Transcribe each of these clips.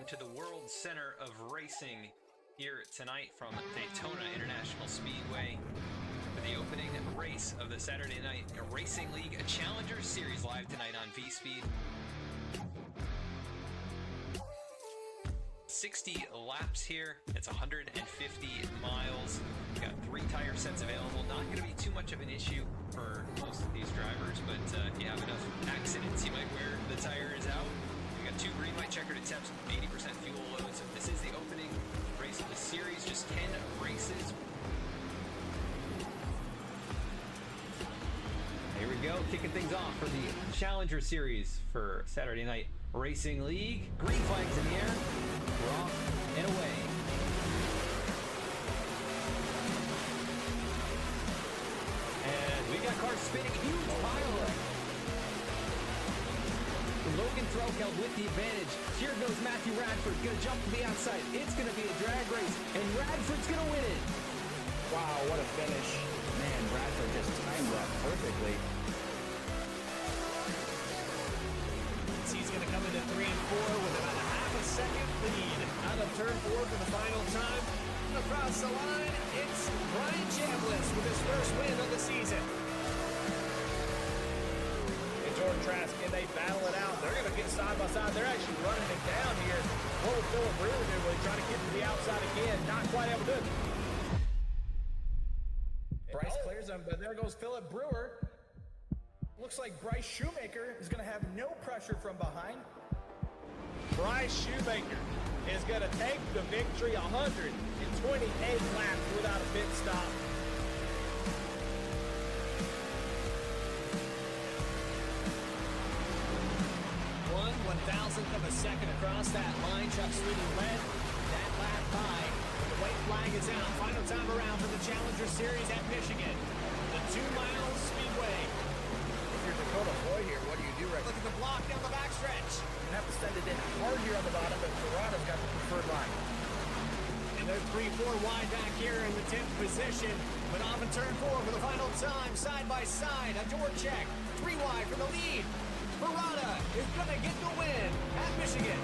to the World Center of Racing here tonight from Daytona International Speedway for the opening race of the Saturday Night Racing League Challenger Series, live tonight on V-Speed. 60 laps here. It's 150 miles. We've got 3 tire sets available. Not going to be too much of an issue for most of these drivers, but if you have enough accidents, you might wear the tires out. We got 2 green light checkered attempts, 80% fuel load. So this is the opening race of the series. Just 10 races. Here we go, kicking things off for the Challenger Series for Saturday Night Racing League. Green flags in the air. We're off and away. And we got cars spinning, huge pile. Logan Threlkeld with the advantage. Here goes Matthew Radford, gonna jump to the outside. It's gonna be a drag race, and Radford's gonna win it. Wow, what a finish. Man, Radford just timed that perfectly. He's going to come into 3 and 4 with about a half a second lead. Out of turn 4 for the final time. Across the line, it's Brian Chambliss with his first win of the season. And Jordan Trask, and they battle it out. They're going to get side by side. They're actually running it down here. What will Philip Brewer do? Will he try to get to the outside again? Not quite able to do it. Bryce clears him, but there goes Philip Brewer. Looks like Bryce Shoemaker is going to have no pressure from behind. Bryce Shoemaker is going to take the victory 128 laps without a pit stop. 1/1000th of a second across that line. Chuck Sweeting led that lap by. The white flag is out. Final time around for the Challenger Series at Michigan. The 2-mile speedway. Dakota Boy here, what do you do right Look at the block down the backstretch. You have to send it in hard here on the bottom, but Toronto's got the preferred line. And they're 3-4 wide back here in the 10th position. But off in turn 4 for the final time, side by side. A door check, 3 wide for the lead. Barada is going to get the win at Michigan.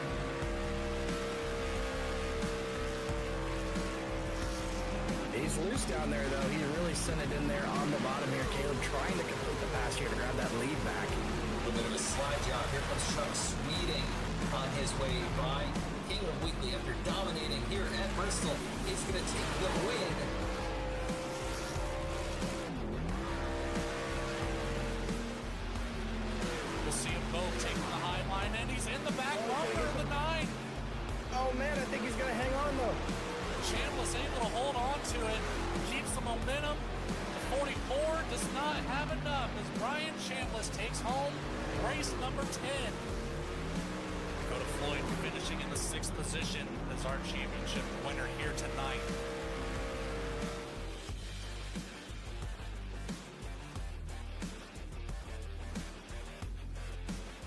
He's loose down there, though. He really sent it in there on the bottom here. Caleb trying to complete the pass here to grab that lead back. A little bit of a slide job. Here comes Chuck Sweeting on his way by. Caleb Weekly, after dominating here at Bristol, is going to take the win. We'll see them both taking the high line, and he's in the back longer in the 9. Oh, man, I think he's going to hang on, though. Chambliss able to hold on to it, keeps the momentum. The 44 does not have enough as Brian Chambliss takes home race number 10. Dakota Floyd finishing in the 6th position as our championship winner here tonight.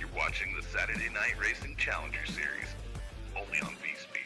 You're watching the Saturday Night Racing Challenger Series, only on V-Speed.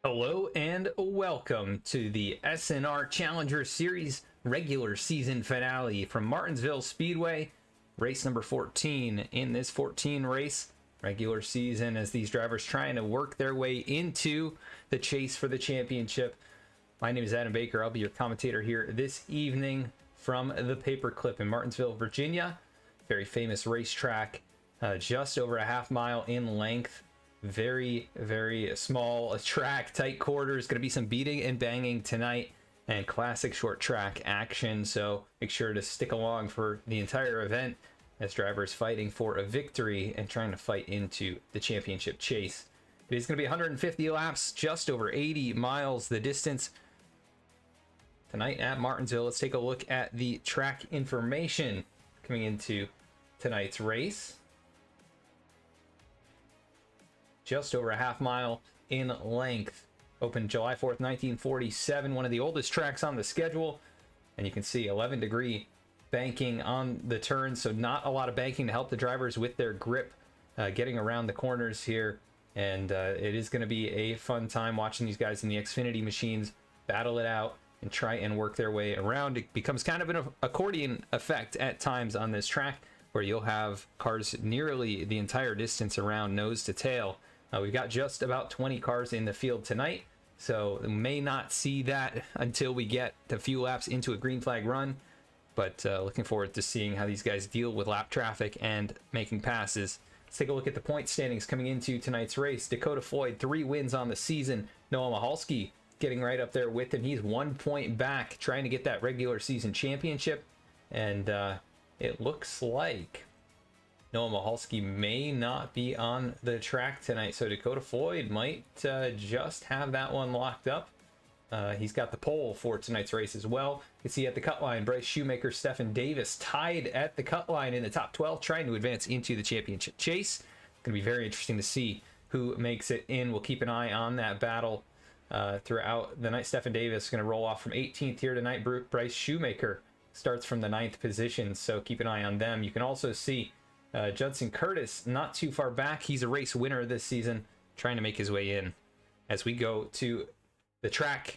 Hello and welcome to the SNR Challenger Series regular season finale from Martinsville Speedway, race number 14 in this 14 race regular season, as these drivers trying to work their way into the chase for the championship. My name is Adam Baker. I'll be your commentator here this evening from the Paperclip in Martinsville, Virginia. Very famous racetrack, just over a half-mile in length. Very, very small track, tight quarters. Going to be some beating and banging tonight and classic short track action. So make sure to stick along for the entire event as drivers fighting for a victory and trying to fight into the championship chase. It is going to be 150 laps, just over 80 miles the distance tonight at Martinsville. Let's take a look at the track information coming into tonight's race. Just over a half mile in length. Opened July 4th, 1947, one of the oldest tracks on the schedule. And you can see 11-degree banking on the turns, so not a lot of banking to help the drivers with their grip getting around the corners here. And it is going to be a fun time watching these guys in the Xfinity machines battle it out and try and work their way around. It becomes kind of an accordion effect at times on this track, where you'll have cars nearly the entire distance around nose to tail. We've got just about 20 cars in the field tonight, so we may not see that until we get a few laps into a green flag run. But looking forward to seeing how these guys deal with lap traffic and making passes. Let's take a look at the point standings coming into tonight's race. Dakota Floyd, 3 wins on the season. Noah Mahalski getting right up there with him. He's 1 point back, trying to get that regular season championship. And it looks like Noah Mahalski may not be on the track tonight, so Dakota Floyd might just have that one locked up. He's got the pole for tonight's race as well. You can see at the cut line, Bryce Shoemaker, Stephen Davis tied at the cut line in the top 12, trying to advance into the championship chase. It's going to be very interesting to see who makes it in. We'll keep an eye on that battle throughout the night. Stephen Davis is going to roll off from 18th here tonight. Bryce Shoemaker starts from the 9th position, so keep an eye on them. You can also see Judson Curtis not too far back. He's a race winner this season, trying to make his way in. As we go to the track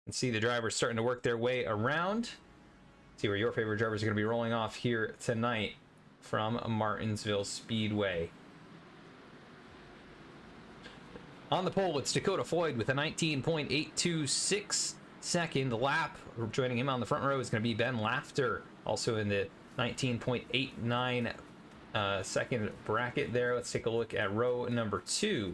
and see the drivers starting to work their way around. See where your favorite drivers are going to be rolling off here tonight from Martinsville Speedway. On the pole, it's Dakota Floyd with a 19.826 second lap. Joining him on the front row is going to be Ben Lafter, also in the 19.89 second bracket there. Let's take a look at row number 2.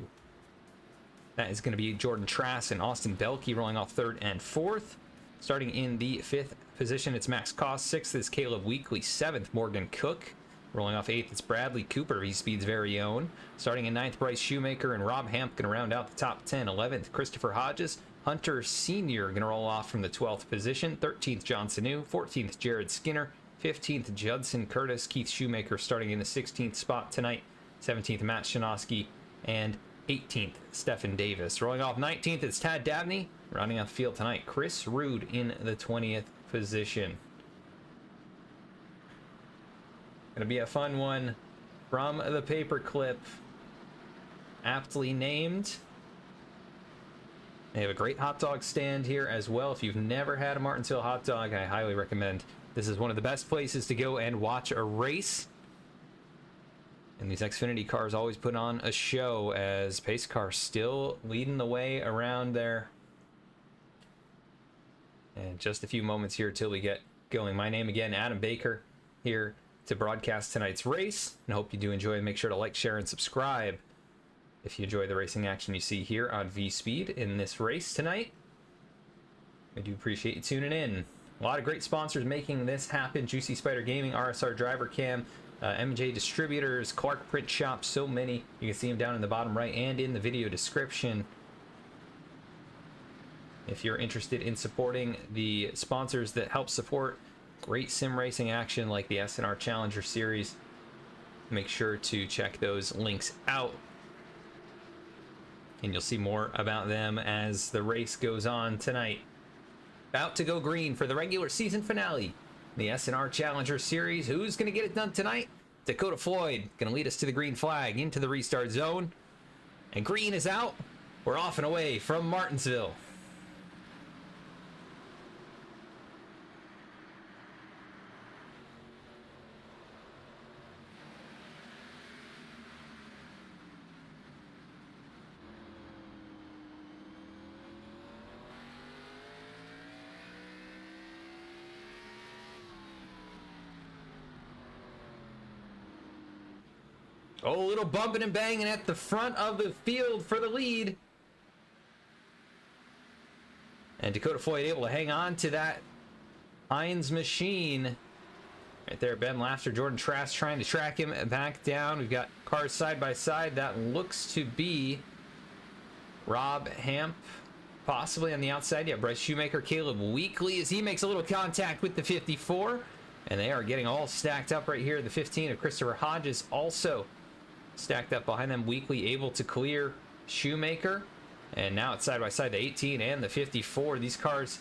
That is going to be Jordan Trass and Austin Belkey rolling off 3rd and 4th. Starting in the 5th position, it's Max Koss. 6th is Caleb Weekly. 7th, Morgan Cook. Rolling off 8th, it's Bradley Cooper, V-Speed's very own. Starting in 9th, Bryce Shoemaker and Rob Hamp going to round out the top 10. 11th, Christopher Hodges. Hunter Sr. going to roll off from the 12th position. 13th, John Sanu. 14th, Jared Skinner. 15th, Judson Curtis. Keith Shoemaker starting in the 16th spot tonight. 17th, Matt Shanoski. And 18th, Stephen Davis. Rolling off 19th, it's Tad Dabney. Rounding out the field tonight, Chris Rude in the 20th position. Gonna be a fun one from the Paperclip. Aptly named. They have a great hot dog stand here as well. If you've never had a Martinsville hot dog, I highly recommend. This is one of the best places to go and watch a race. And these Xfinity cars always put on a show, as pace cars still leading the way around there. And just a few moments here till we get going. My name again, Adam Baker, here to broadcast tonight's race. And I hope you do enjoy. Make sure to like, share, and subscribe if you enjoy the racing action you see here on V-Speed in this race tonight. I do appreciate you tuning in. A lot of great sponsors making this happen. Juicy Spider Gaming, RSR Driver Cam, M&J Distributors, Clark Print Shop, so many. You can see them down in the bottom right and in the video description. If you're interested in supporting the sponsors that help support great sim racing action like the SNR Challenger Series, make sure to check those links out. And you'll see more about them as the race goes on tonight. About to go green for the regular season finale. The SNR Challenger Series. Who's going to get it done tonight? Dakota Floyd going to lead us to the green flag into the restart zone. And green is out. We're off and away from Martinsville. Oh, a little bumping and banging at the front of the field for the lead. And Dakota Floyd able to hang on to that Heinz machine. Right there, Ben Laughter, Jordan Trask trying to track him back down. We've got cars side by side. That looks to be Rob Hamp, possibly on the outside. Yeah, Bryce Shoemaker, Caleb Weekly as he makes a little contact with the 54. And they are getting all stacked up right here. The 15 of Christopher Hodges also stacked up behind them. Weekly able to clear Shoemaker. And now it's side by side, the 18 and the 54. These cars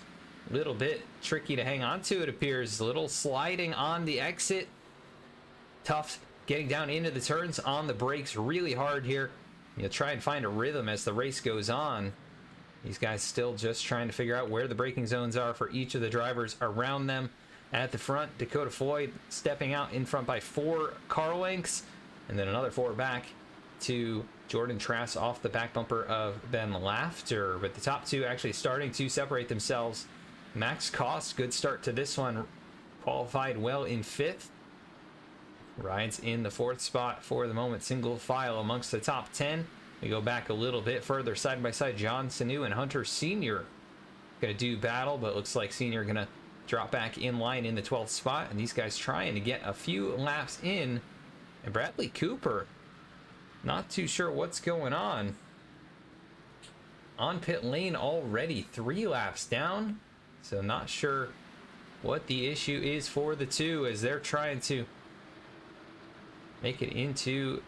a little bit tricky to hang on to, it appears. A little sliding on the exit. Tough getting down into the turns on the brakes. Really hard here. You'll try and find a rhythm as the race goes on. These guys still just trying to figure out where the braking zones are for each of the drivers around them. At the front, Dakota Floyd stepping out in front by 4 car lengths. And then another 4 back to Jordan Trask off the back bumper of Ben Laughter. But the top 2 actually starting to separate themselves. Max Cost, good start to this one. Qualified well in 5th. Rides in the 4th spot for the moment. Single file amongst the top 10. We go back a little bit further. Side by side, John Sanu and Hunter Sr. Going to do battle, but it looks like Sr. going to drop back in line in the 12th spot. And these guys trying to get a few laps in. And Bradley Cooper, not too sure what's going on. On pit lane already, 3 laps down. So not sure what the issue is for the 2 as they're trying to make it into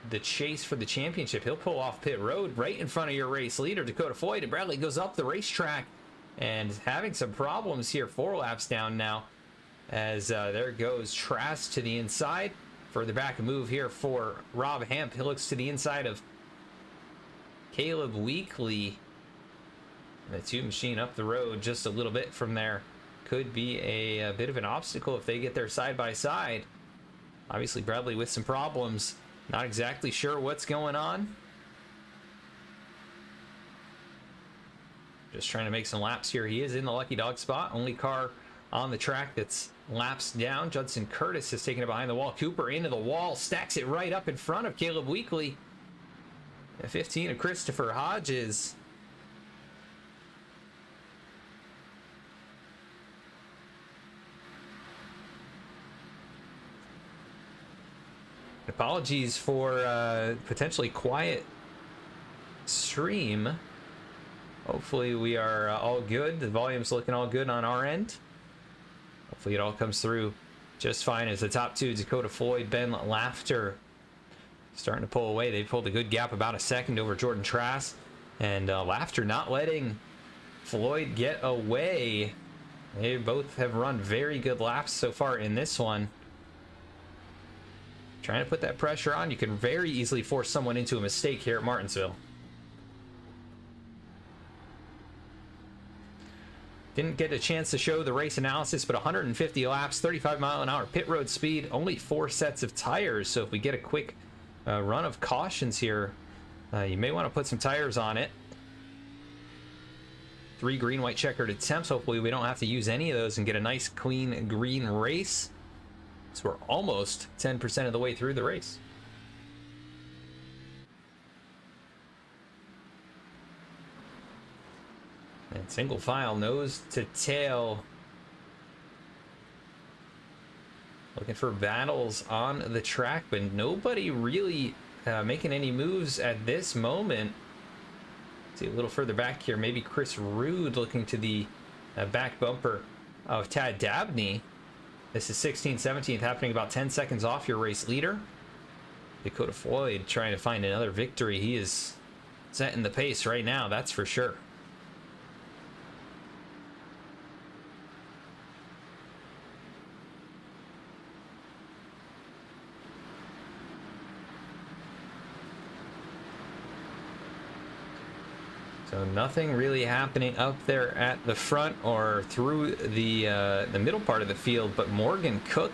the chase for the championship. He'll pull off pit road right in front of your race leader, Dakota Floyd. And Bradley goes up the racetrack and having some problems here. 4 laps down now as there goes Trask to the inside. Further back, a move here for Rob Hamp. He looks to the inside of Caleb Weekly. The 2 machine up the road just a little bit from there. Could be a bit of an obstacle if they get there side by side. Obviously, Bradley with some problems. Not exactly sure what's going on. Just trying to make some laps here. He is in the lucky dog spot. Only car on the track that's laps down. Judson Curtis has taken it behind the wall. Cooper into the wall. Stacks it right up in front of Caleb Weekly. The 15 of Christopher Hodges. Apologies for potentially quiet stream. Hopefully we are all good. The volume's looking all good on our end. Hopefully it all comes through just fine as the top 2, Dakota Floyd, Ben Laughter, starting to pull away. They pulled a good gap, about a second over Jordan Trask. And Laughter not letting Floyd get away. They both have run very good laps so far in this one. Trying to put that pressure on. You can very easily force someone into a mistake here at Martinsville. Didn't get a chance to show the race analysis, but 150 laps, 35-mile-an-hour pit road speed, only 4 sets of tires. So if we get a quick run of cautions here, you may want to put some tires on it. 3 green, white, checkered attempts. Hopefully we don't have to use any of those and get a nice, clean, green race. So we're almost 10% of the way through the race. And single file, nose to tail. Looking for battles on the track, but nobody really making any moves at this moment. See a little further back here, maybe Chris Rude looking to the back bumper of Tad Dabney. This is 16th, 17th, happening about 10 seconds off your race leader. Dakota Floyd trying to find another victory. He is setting the pace right now, that's for sure. So nothing really happening up there at the front or through the middle part of the field, but Morgan Cook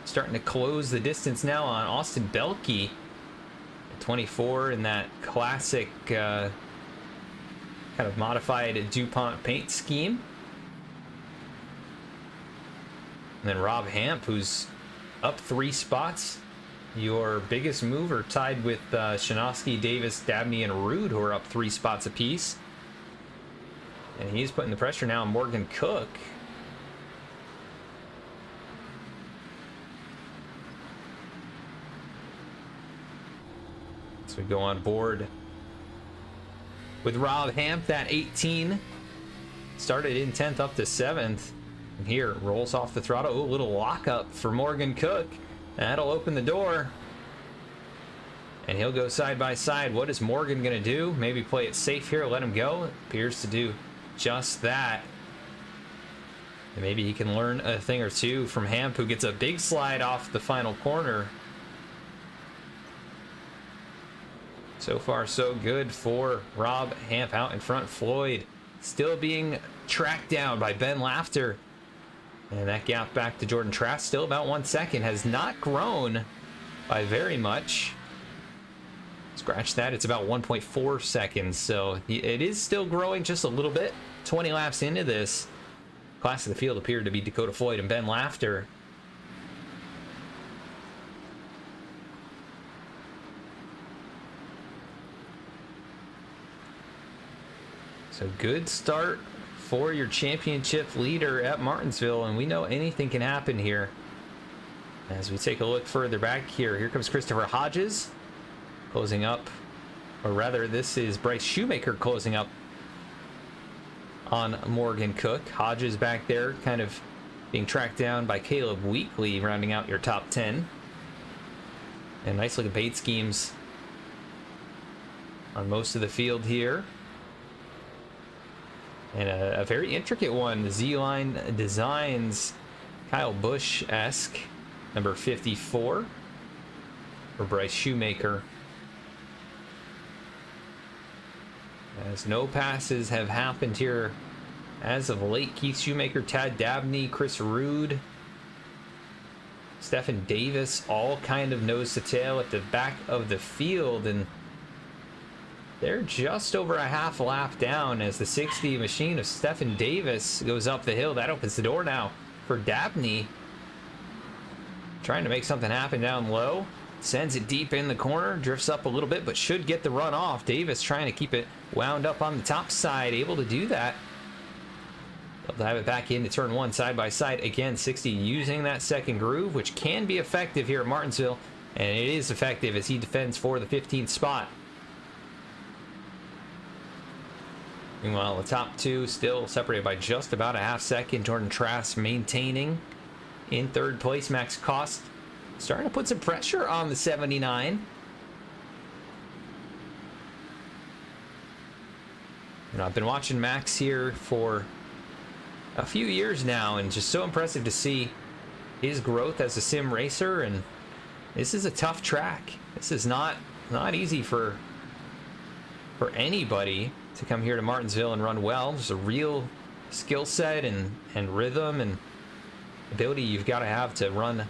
starting to close the distance now on Austin Belkey. 24 in that classic kind of modified DuPont paint scheme. And then Rob Hamp, who's up 3 spots your biggest mover, tied with Shinosky, Davis, Dabney, and Rude, who are up 3 spots apiece. And he's putting the pressure now on Morgan Cook. So we go on board with Rob Hamp, that 18. Started in 10th up to 7th. And here, rolls off the throttle. Ooh, a little lockup for Morgan Cook. That'll open the door. And he'll go side by side. What is Morgan going to do? Maybe play it safe here, let him go. Appears to do just that. And maybe he can learn a thing or two from Hamp, who gets a big slide off the final corner. So far, so good for Rob Hamp out in front. Floyd still being tracked down by Ben Laughter. And that gap back to Jordan Trask, still about 1 second, has not grown by very much. Scratch that, it's about 1.4 seconds. So it is still growing just a little bit. 20 laps into this, class of the field appeared to be Dakota Floyd and Ben Laughter. So good start for your championship leader at Martinsville, and we know anything can happen here. As we take a look further back here comes Christopher Hodges closing up, or rather this is Bryce Shoemaker closing up on Morgan Cook. Hodges back there kind of being tracked down by Caleb Weekly, rounding out your top 10. And nice looking bait schemes on most of the field here. And a very intricate one, Z-Line Designs, Kyle Busch-esque, number 54 for Bryce Shoemaker. As no passes have happened here as of late. Keith Shoemaker, Tad Dabney, Chris Rude, Stephen Davis, all kind of nose to tail at the back of the field, and they're just over a half lap down as the 60 machine of Stephen Davis goes up the hill. That opens the door now for Dabney. Trying to make something happen down low. Sends it deep in the corner, drifts up a little bit, but should get the run off. Davis trying to keep it wound up on the top side, able to do that. Able to have it back into turn 1 side by side. Again, 60 using that second groove, which can be effective here at Martinsville, and it is effective as he defends for the 15th spot. Meanwhile, the top two still separated by just about a half second. Jordan Trask maintaining in third place. Max Cost starting to put some pressure on the 79. And I've been watching Max here for a few years now, and just so impressive to see his growth as a sim racer. And this is a tough track. This is not easy for anybody to come here to Martinsville and run well. There's a real skill set and rhythm and ability you've got to have to run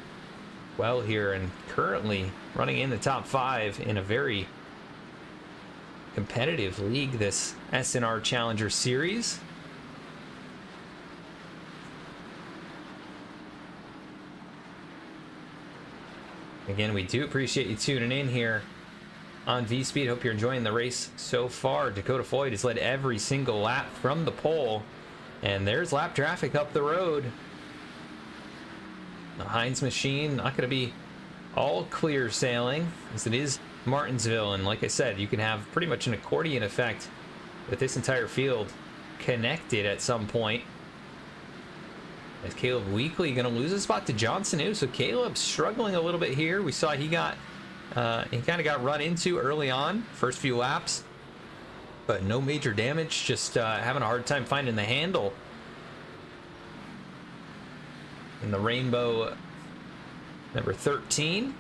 well here, and currently running in the top 5 in a very competitive league, this SNR Challenger Series. Again, we do appreciate you tuning in here on V-Speed. Hope you're enjoying the race so far. Dakota Floyd has led every single lap from the pole, and there's lap traffic up the road. The Heinz machine not going to be all clear sailing, as it is Martinsville, and like I said, you can have pretty much an accordion effect with this entire field connected at some point. As Caleb Weekly going to lose a spot to Johnson New, so Caleb's struggling a little bit here. We saw he kind of got run into early on, first few laps, but no major damage, just having a hard time finding the handle. And the Rainbow number 13.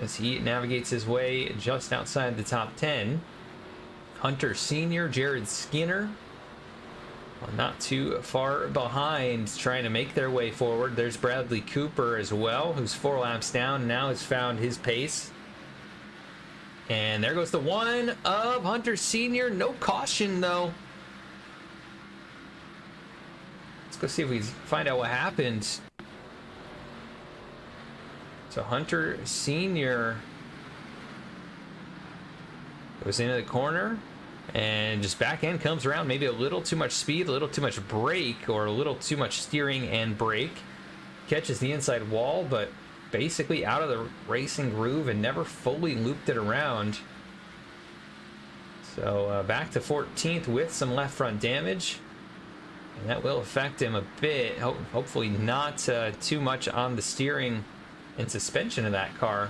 As he navigates his way just outside the top 10. Hunter Sr., Jared Skinner, well, not too far behind, trying to make their way forward. There's Bradley Cooper as well, who's 4 laps down, now has found his pace. And there goes the one of Hunter Sr. No caution, though. go see if we find out what happened. So Hunter Sr. goes into the corner and just back end comes around. Maybe a little too much speed, a little too much brake, or a little too much steering and brake. Catches the inside wall, but basically out of the racing groove and never fully looped it around. So back to 14th with some left front damage. And that will affect him a bit. Hopefully not too much on the steering and suspension of that car.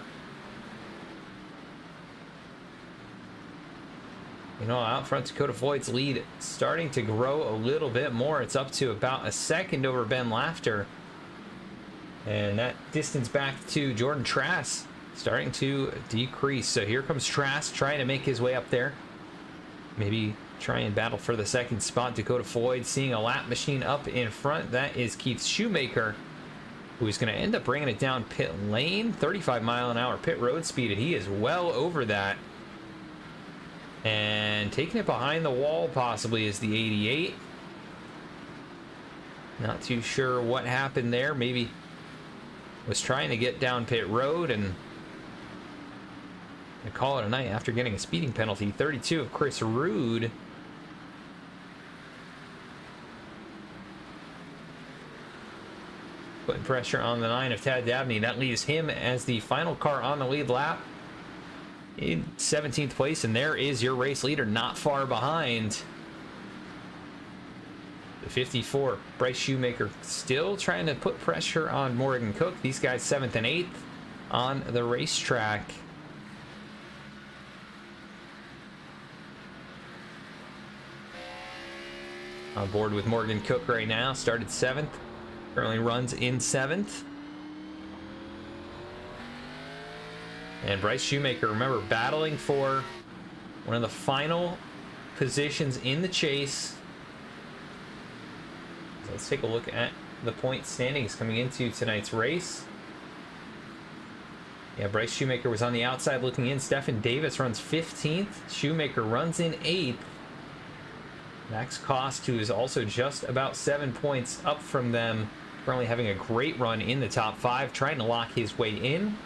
You know, out front, Dakota Floyd's lead starting to grow a little bit more. It's up to about a second over Ben Lafter. And that distance back to Jordan Trask starting to decrease. So here comes Trask trying to make his way up there. Maybe try and battle for the second spot. Dakota Floyd seeing a lap machine up in front. That is Keith Shoemaker, who is going to end up bringing it down pit lane. 35-mile-an-hour pit road speed, and he is well over that. And taking it behind the wall possibly is the 88. Not too sure what happened there. Maybe was trying to get down pit road and call it a night after getting a speeding penalty. 32 of Chris Rude. Putting pressure on the 9 of Tad Dabney. That leaves him as the final car on the lead lap in 17th place, and there is your race leader, not far behind. The 54, Bryce Shoemaker, still trying to put pressure on Morgan Cook. These guys 7th and 8th on the racetrack. On board with Morgan Cook right now, started 7th, currently runs in 7th. And Bryce Shoemaker, remember, battling for one of the final positions in the chase. So let's take a look at the point standings coming into tonight's race. Yeah, Bryce Shoemaker was on the outside looking in. Stephen Davis runs 15th. Shoemaker runs in 8th. Max Cost, who is also just about 7 points up from them, currently having a great run in the top 5, trying to lock his way in.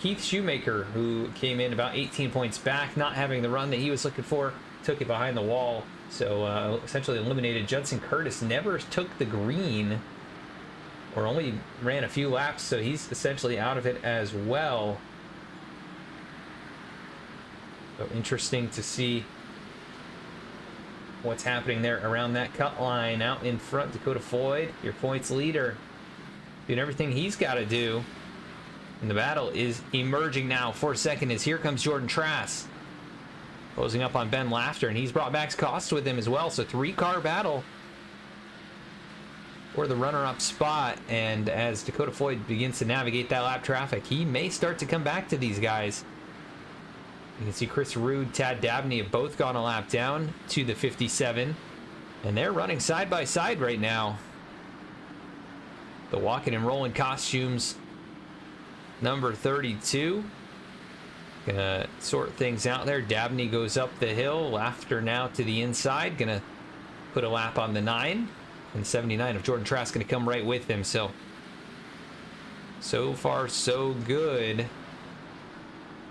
Keith Shoemaker, who came in about 18 points back, not having the run that he was looking for, took it behind the wall, so essentially eliminated. Judson Curtis never took the green, or only ran a few laps, so he's essentially out of it as well. So interesting to see what's happening there around that cut line. Out in front, Dakota Floyd, your points leader, doing everything he's got to do. And the battle is emerging now for second as here comes Jordan Trask. Closing up on Ben Lafter, and he's brought Max Cost with him as well. So 3-car battle for the runner-up spot. And as Dakota Floyd begins to navigate that lap traffic, he may start to come back to these guys. You can see Chris Rude, Tad Dabney have both gone a lap down to the 57. And they're running side by side right now. The walking and rolling costumes. Number 32. Gonna sort things out there. Dabney goes up the hill. Lafter now to the inside. Gonna put a lap on the 9. And 79 of Jordan Trask gonna come right with him. So far, so good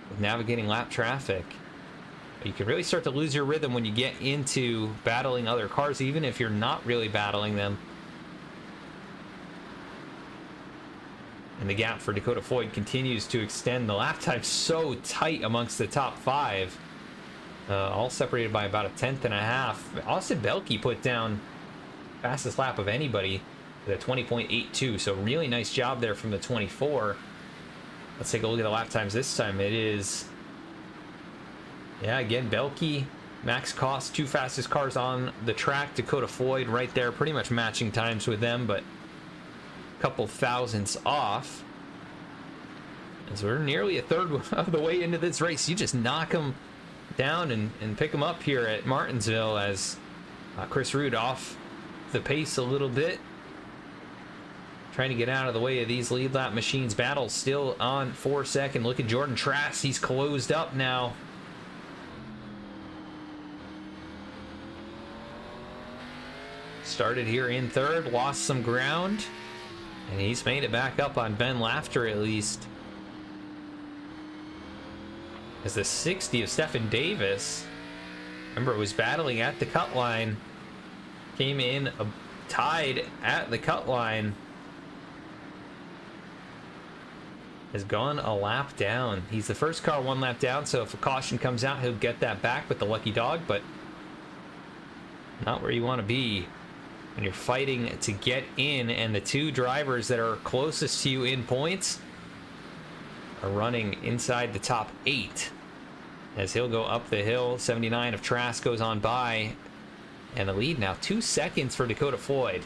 with navigating lap traffic. You can really start to lose your rhythm when you get into battling other cars, even if you're not really battling them. And the gap for Dakota Floyd continues to extend. The lap time so tight amongst the top 5. All separated by about a 10th and a half. Austin Belke put down fastest lap of anybody with a 20.82. So really nice job there from the 24. Let's take a look at the lap times this time. It is, yeah, again, Belke, Max Cost, 2 fastest cars on the track. Dakota Floyd right there, pretty much matching times with them, but couple thousandths off. As we're nearly a third of the way into this race, you just knock them down and pick them up here at Martinsville as Chris Rude off the pace a little bit, trying to get out of the way of these lead lap machines. Battle still on for second. Look at Jordan Trask, he's closed up now. started here in third, lost some ground, and he's made it back up on Ben Laughter at least. As the 60 of Stephen Davis, remember, it was battling at the cut line, came in tied at the cut line, has gone a lap down. He's the first car one lap down, so if a caution comes out, he'll get that back with the lucky dog, but not where you want to be when you're fighting to get in, and the two drivers that are closest to you in points are running inside the top 8 as he'll go up the hill. 79 of Trask goes on by, and the lead now 2 seconds for Dakota Floyd.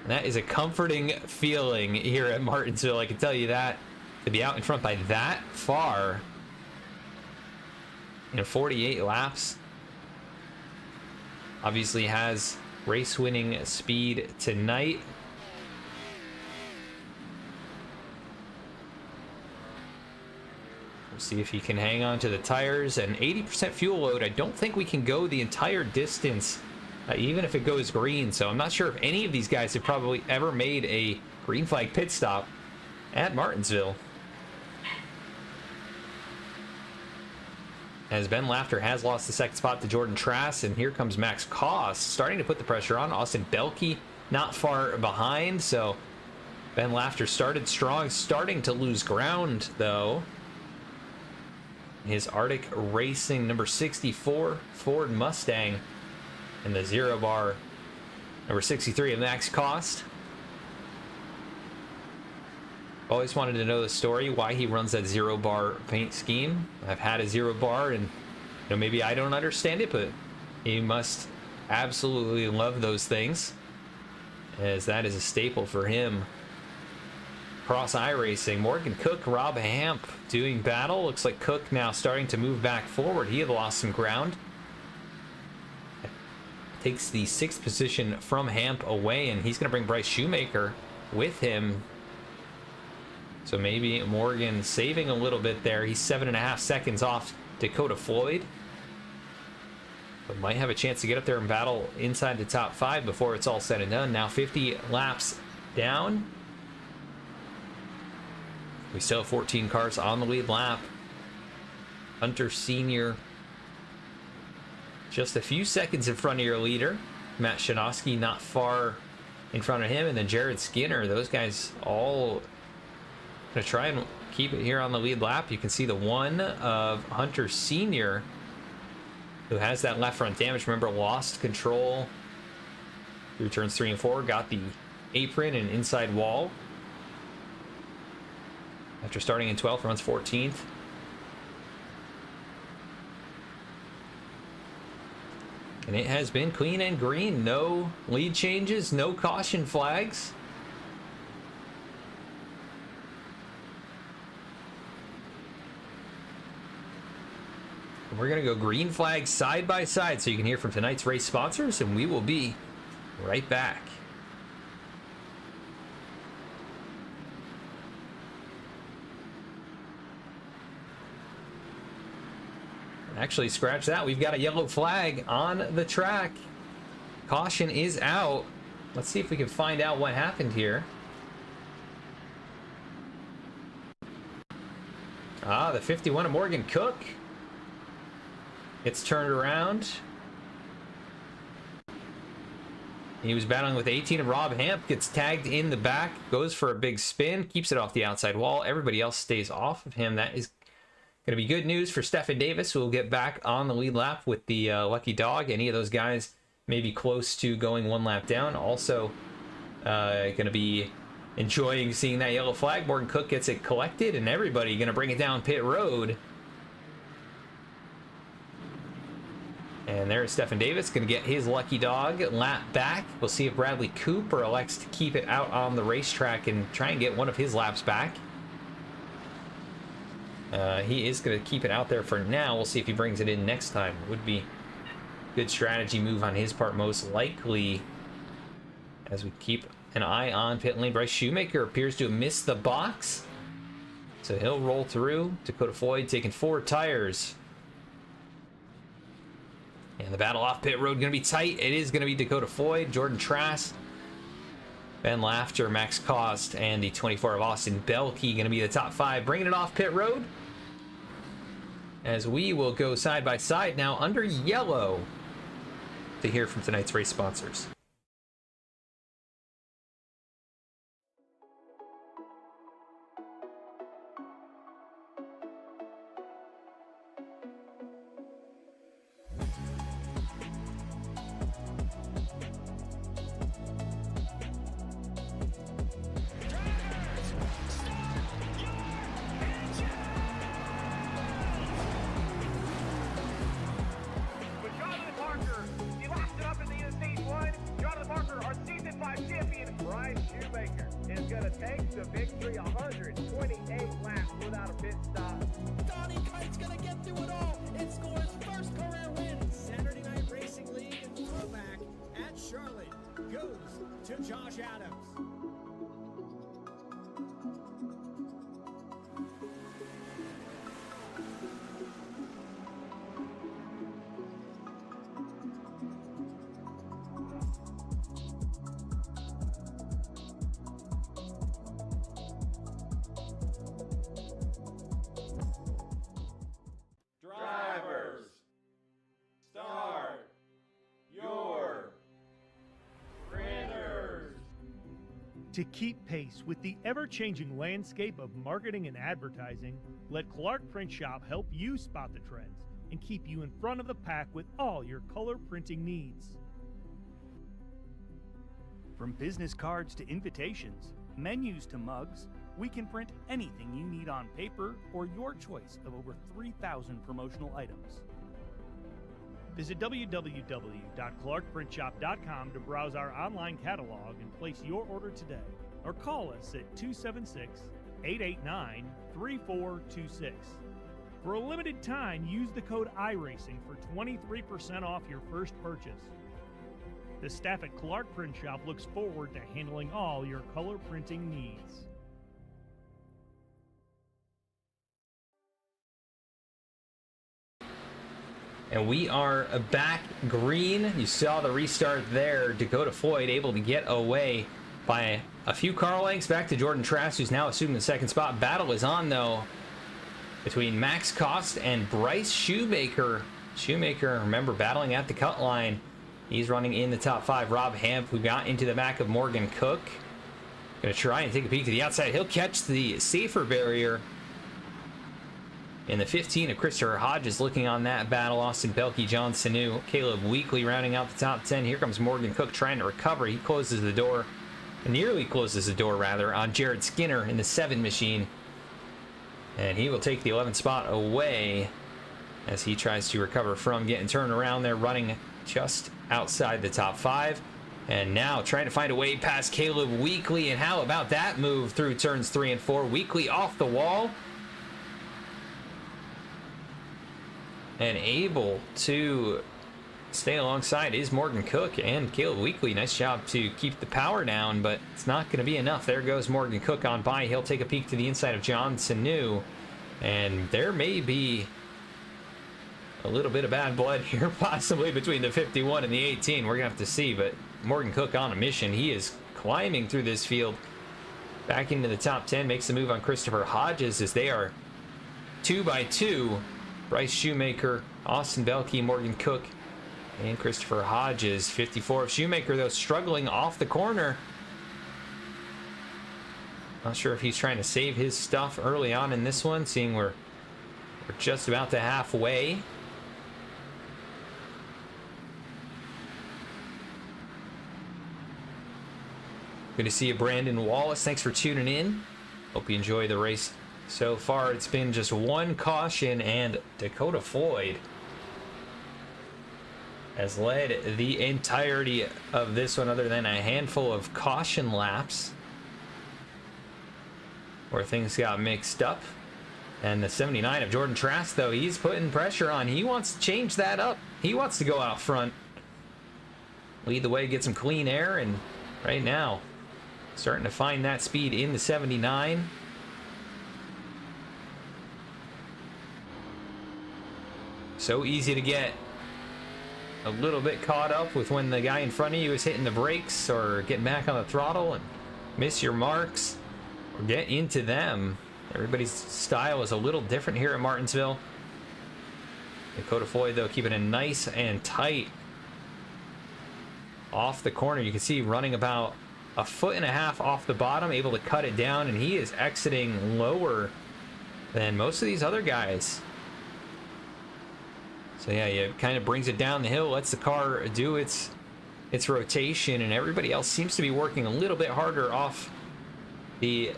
And that is a comforting feeling here at Martinsville, I can tell you that, to be out in front by that far in 48 laps. Obviously has race winning speed tonight. We'll see if he can hang on to the tires. And 80% fuel load, I don't think we can go the entire distance, even if it goes green. So I'm not sure if any of these guys have probably ever made a green flag pit stop at Martinsville. As Ben Laughter has lost the second spot to Jordan Trask, and here comes Max Koss starting to put the pressure on. Austin Belke not far behind, so Ben Laughter started strong, starting to lose ground though. His Arctic Racing number 64 Ford Mustang, and the 0 bar number 63 of Max Koss. Always wanted to know the story, why he runs that 0 bar paint scheme. I've had a 0 bar, and maybe I don't understand it, but he must absolutely love those things, as that is a staple for him. Cross iRacing, Morgan Cook, Rob Hamp doing battle. Looks like Cook now starting to move back forward. He had lost some ground. Takes the 6th position from Hamp away, and he's going to bring Bryce Shoemaker with him. So maybe Morgan saving a little bit there. He's 7.5 seconds off Dakota Floyd, but might have a chance to get up there and battle inside the top 5 before it's all said and done. Now 50 laps down. We still have 14 cars on the lead lap. Hunter Sr. just a few seconds in front of your leader. Matt Shanosky not far in front of him, and then Jared Skinner. Those guys all gonna try and keep it here on the lead lap. You can see the one of Hunter Sr., who has that left front damage. Remember, lost control through turns 3 and 4, got the apron and inside wall. After starting in 12th, runs 14th. And it has been clean and green. No lead changes, no caution flags. We're going to go green flag side by side so you can hear from tonight's race sponsors, and we will be right back. Actually, scratch that. We've got a yellow flag on the track. Caution is out. Let's see if we can find out what happened here. The 51 of Morgan Cook gets turned around. He was battling with 18 of Rob Hamp, gets tagged in the back, goes for a big spin, keeps it off the outside wall. Everybody else stays off of him. That is going to be good news for Stephen Davis, who will get back on the lead lap with the lucky dog. Any of those guys may be close to going one lap down. Also going to be enjoying seeing that yellow flag. Morgan Cook gets it collected, and everybody going to bring it down pit road. And there's Stephen Davis going to get his lucky dog lap back. We'll see if Bradley Cooper elects to keep it out on the racetrack and try and get one of his laps back. He is going to keep it out there for now. We'll see if he brings it in next time. Would be good strategy move on his part, most likely, as we keep an eye on pit lane. Bryce Shoemaker appears to have missed the box, so he'll roll through. Dakota Floyd taking 4 tires. And the battle off pit road going to be tight. It is going to be Dakota Floyd, Jordan Trask, Ben Laughter, Max Cost, and the 24 of Austin Belkey going to be the top 5. Bringing it off pit road as we will go side by side now under yellow to hear from tonight's race sponsors. To keep pace with the ever-changing landscape of marketing and advertising, let Clark Print Shop help you spot the trends and keep you in front of the pack with all your color printing needs. From business cards to invitations, menus to mugs, we can print anything you need on paper or your choice of over 3,000 promotional items. Visit www.clarkprintshop.com to browse our online catalog and place your order today, or call us at 276-889-3426. For a limited time, use the code iRacing for 23% off your first purchase. The staff at Clark Print Shop looks forward to handling all your color printing needs. And we are back green. You saw the restart there. Dakota Floyd able to get away by a few car lengths back to Jordan Trask, who's now assuming the second spot. Battle is on, though, between Max Cost and Bryce Shoemaker. Shoemaker, remember, battling at the cut line. He's running in the top 5. Rob Hamp, who got into the back of Morgan Cook. Going to try and take a peek to the outside. He'll catch the safer barrier. In the 15 of Christopher Hodges looking on that battle. Austin Belkey, John Sanu, Caleb Weekly rounding out the top 10. Here comes Morgan Cook trying to recover. He closes the door, nearly closes the door rather, on Jared Skinner in the 7 machine. And he will take the 11th spot away as he tries to recover from getting turned around there, running just outside the top 5. And now trying to find a way past Caleb Weekly. And how about that move through turns 3 and 4? Weekly off the wall. And able to stay alongside is Morgan Cook and Caleb Weekly. Nice job to keep the power down, but it's not going to be enough. There goes Morgan Cook on by. He'll take a peek to the inside of John Sanu. And there may be a little bit of bad blood here, possibly between the 51 and the 18. We're going to have to see, but Morgan Cook on a mission. He is climbing through this field back into the top 10. Makes the move on Christopher Hodges as they are 2 by 2. Bryce Shoemaker, Austin Belkey, Morgan Cook, and Christopher Hodges. 54 of Shoemaker, though, struggling off the corner. Not sure if he's trying to save his stuff early on in this one, seeing we're just about to halfway. Good to see you, Brandon Wallace. Thanks for tuning in. Hope you enjoy the race. So far, it's been just one caution, and Dakota Floyd has led the entirety of this one, other than a handful of caution laps where things got mixed up. And the 79 of Jordan Trask, though, he's putting pressure on. He wants to change that up. He wants to go out front, lead the way, get some clean air, and right now, starting to find that speed in the 79. So easy to get a little bit caught up with when the guy in front of you is hitting the brakes or getting back on the throttle and miss your marks or get into them. Everybody's style is a little different here at Martinsville. Dakota Floyd, though, keeping it nice and tight off the corner. You can see running about 1.5 feet off the bottom, able to cut it down, and he is exiting lower than most of these other guys. So yeah, it kind of brings it down the hill, lets the car do its rotation, and everybody else seems to be working a little bit harder off the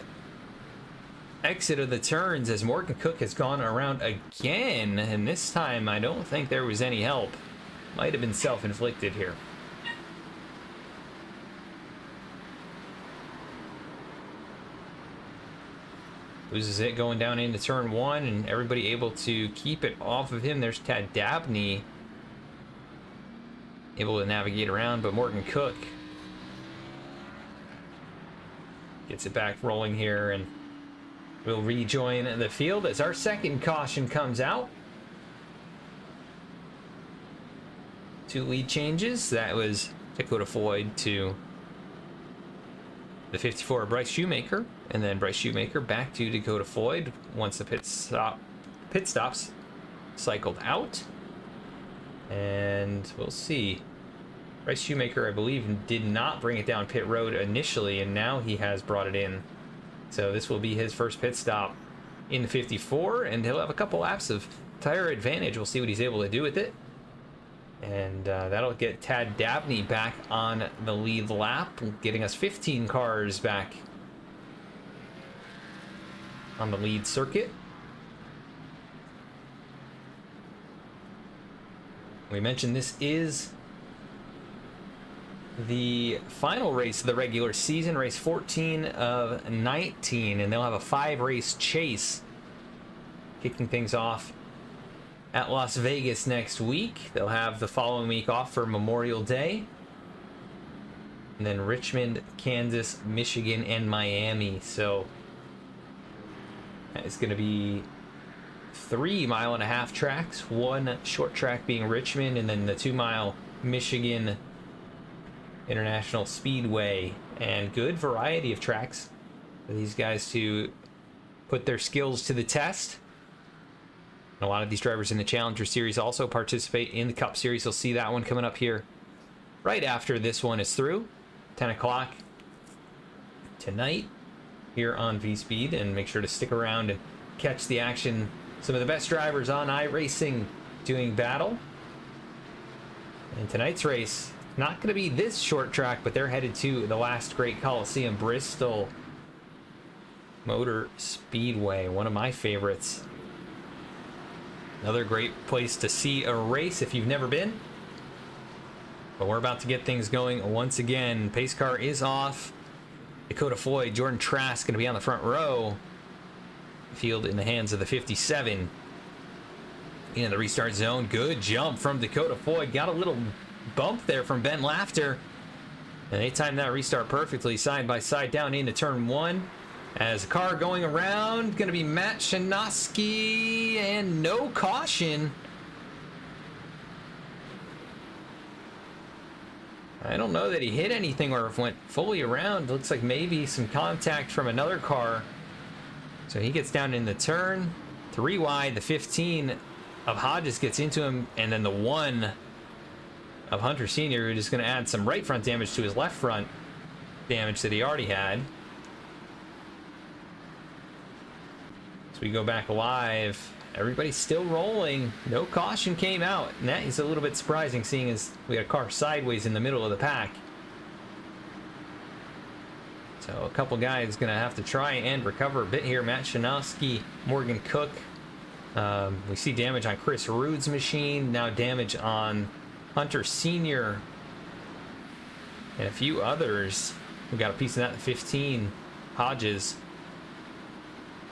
exit of the turns as Morgan Cook has gone around again, and this time I don't think there was any help. Might have been self-inflicted here. Loses it going down into turn 1, and everybody able to keep it off of him. There's Tad Dabney able to navigate around, but Morgan Cook gets it back rolling here and will rejoin the field as our second caution comes out. 2 lead changes. That was Dakota Floyd to the 54 Bryce Shoemaker, and then Bryce Shoemaker back to Dakota Floyd once the pit stops cycled out. And we'll see. Bryce Shoemaker, I believe, did not bring it down pit road initially, and now he has brought it in. So this will be his first pit stop in the 54, and he'll have a couple laps of tire advantage. We'll see what he's able to do with it. And that'll get Tad Dabney back on the lead lap, getting us 15 cars back on the lead circuit. We mentioned this is the final race of the regular season, race 14 of 19, and they'll have a 5-race chase kicking things off at Las Vegas next week. They'll have the following week off for Memorial Day, and then Richmond, Kansas, Michigan, and Miami. So it's going to be 3 mile-and-a-half tracks, 1 short track being Richmond, and then the 2-mile Michigan International Speedway. And good variety of tracks for these guys to put their skills to the test. And a lot of these drivers in the Challenger Series also participate in the Cup Series. You'll see that one coming up here right after this one is through. 10 o'clock tonight here on V-Speed. And make sure to stick around and catch the action. Some of the best drivers on iRacing doing battle. And tonight's race, not going to be this short track, but they're headed to the last great Coliseum, Bristol Motor Speedway, one of my favorites. Another great place to see a race if you've never been. But we're about to get things going once again. Pace car is off. Dakota Floyd, Jordan Trask going to be on the front row. Field in the hands of the 57. In the restart zone. Good jump from Dakota Floyd. Got a little bump there from Ben Laughter. And they timed that restart perfectly. Side by side down into turn 1. As the car going around, going to be Matt Shanoski, and no caution. I don't know that he hit anything or if went fully around. Looks like maybe some contact from another car. So he gets down in the turn. 3 wide, the 15 of Hodges gets into him, and then the 1 of Hunter Sr., who is going to add some right front damage to his left front damage that he already had. So we go back live. Everybody's still rolling. No caution came out. And that is a little bit surprising, seeing as we had a car sideways in the middle of the pack. So a couple guys going to have to try and recover a bit here. Matt Shanoski, Morgan Cook. We see damage on Chris Rude's machine. Now damage on Hunter Sr. and a few others. We got a piece of that 15. Hodges.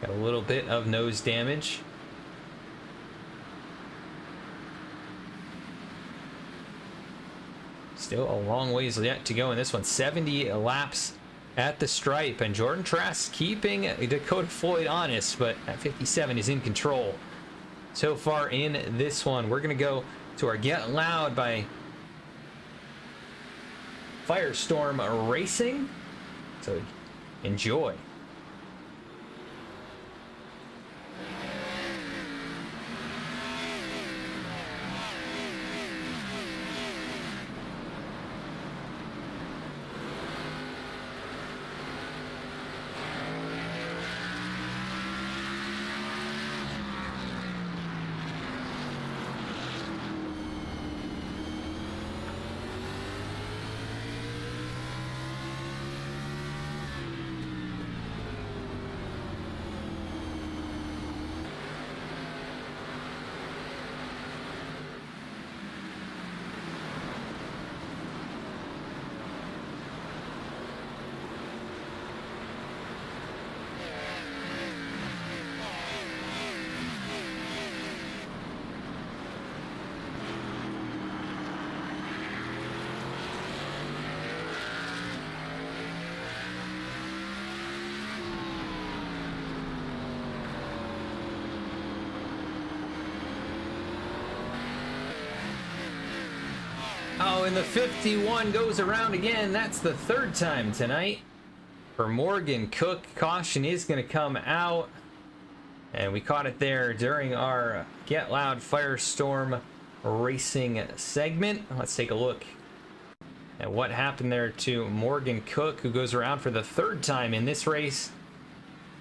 Got a little bit of nose damage. Still a long ways yet to go in this one. 70 laps at the stripe, and Jordan Trask keeping Dakota Floyd honest, but at 57 is in control so far in this one. We're going to go to our Get Loud by FireStorm Racing. So enjoy. Oh, and the 51 goes around again. That's the third time tonight for Morgan Cook. Caution is going to come out. And we caught it there during our Get Loud FireStorm Racing segment. Let's take a look at what happened there to Morgan Cook, who goes around for the third time in this race,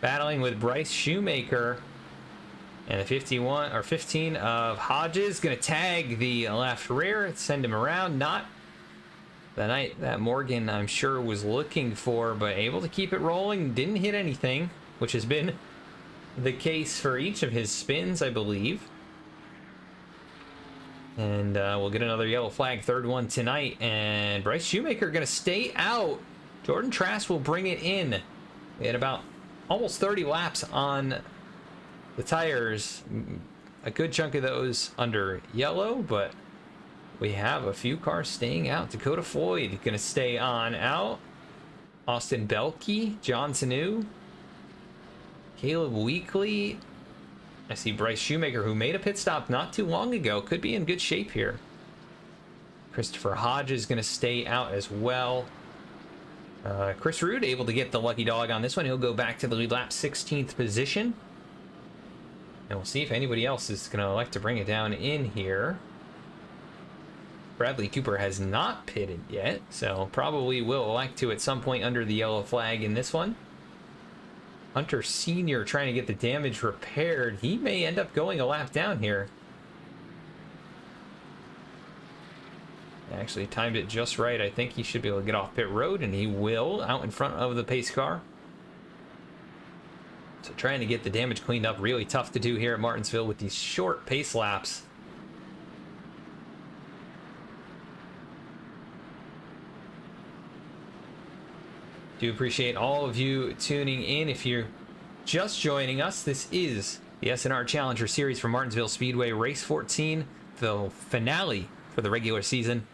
battling with Bryce Shoemaker. And the 15 of Hodges going to tag the left rear, send him around. Not the night that Morgan, I'm sure, was looking for, but able to keep it rolling. Didn't hit anything, which has been the case for each of his spins, I believe. And we'll get another yellow flag, third one tonight. And Bryce Shoemaker going to stay out. Jordan Trask will bring it in. We had about almost 30 laps on the tires, a good chunk of those under yellow, but we have a few cars staying out. Dakota Floyd gonna stay on out. Austin Belkey, John Sanu, Caleb Weekly. I see Bryce Shoemaker, who made a pit stop not too long ago, could be in good shape here. Christopher Hodges gonna stay out as well. Chris Rood able to get the lucky dog on this one. He'll go back to the lead lap, 16th position. And we'll see if anybody else is going to elect to bring it down in here. Bradley Cooper has not pitted yet, so probably will elect to at some point under the yellow flag in this one. Hunter Sr. trying to get the damage repaired. He may end up going a lap down here. Actually timed it just right. I think he should be able to get off pit road, and he will, out in front of the pace car. So trying to get the damage cleaned up, really tough to do here at Martinsville with these short pace laps. Do appreciate all of you tuning in. If you're just joining us, this is the SNR Challenger Series from Martinsville Speedway, Race 14, the finale for the regular season.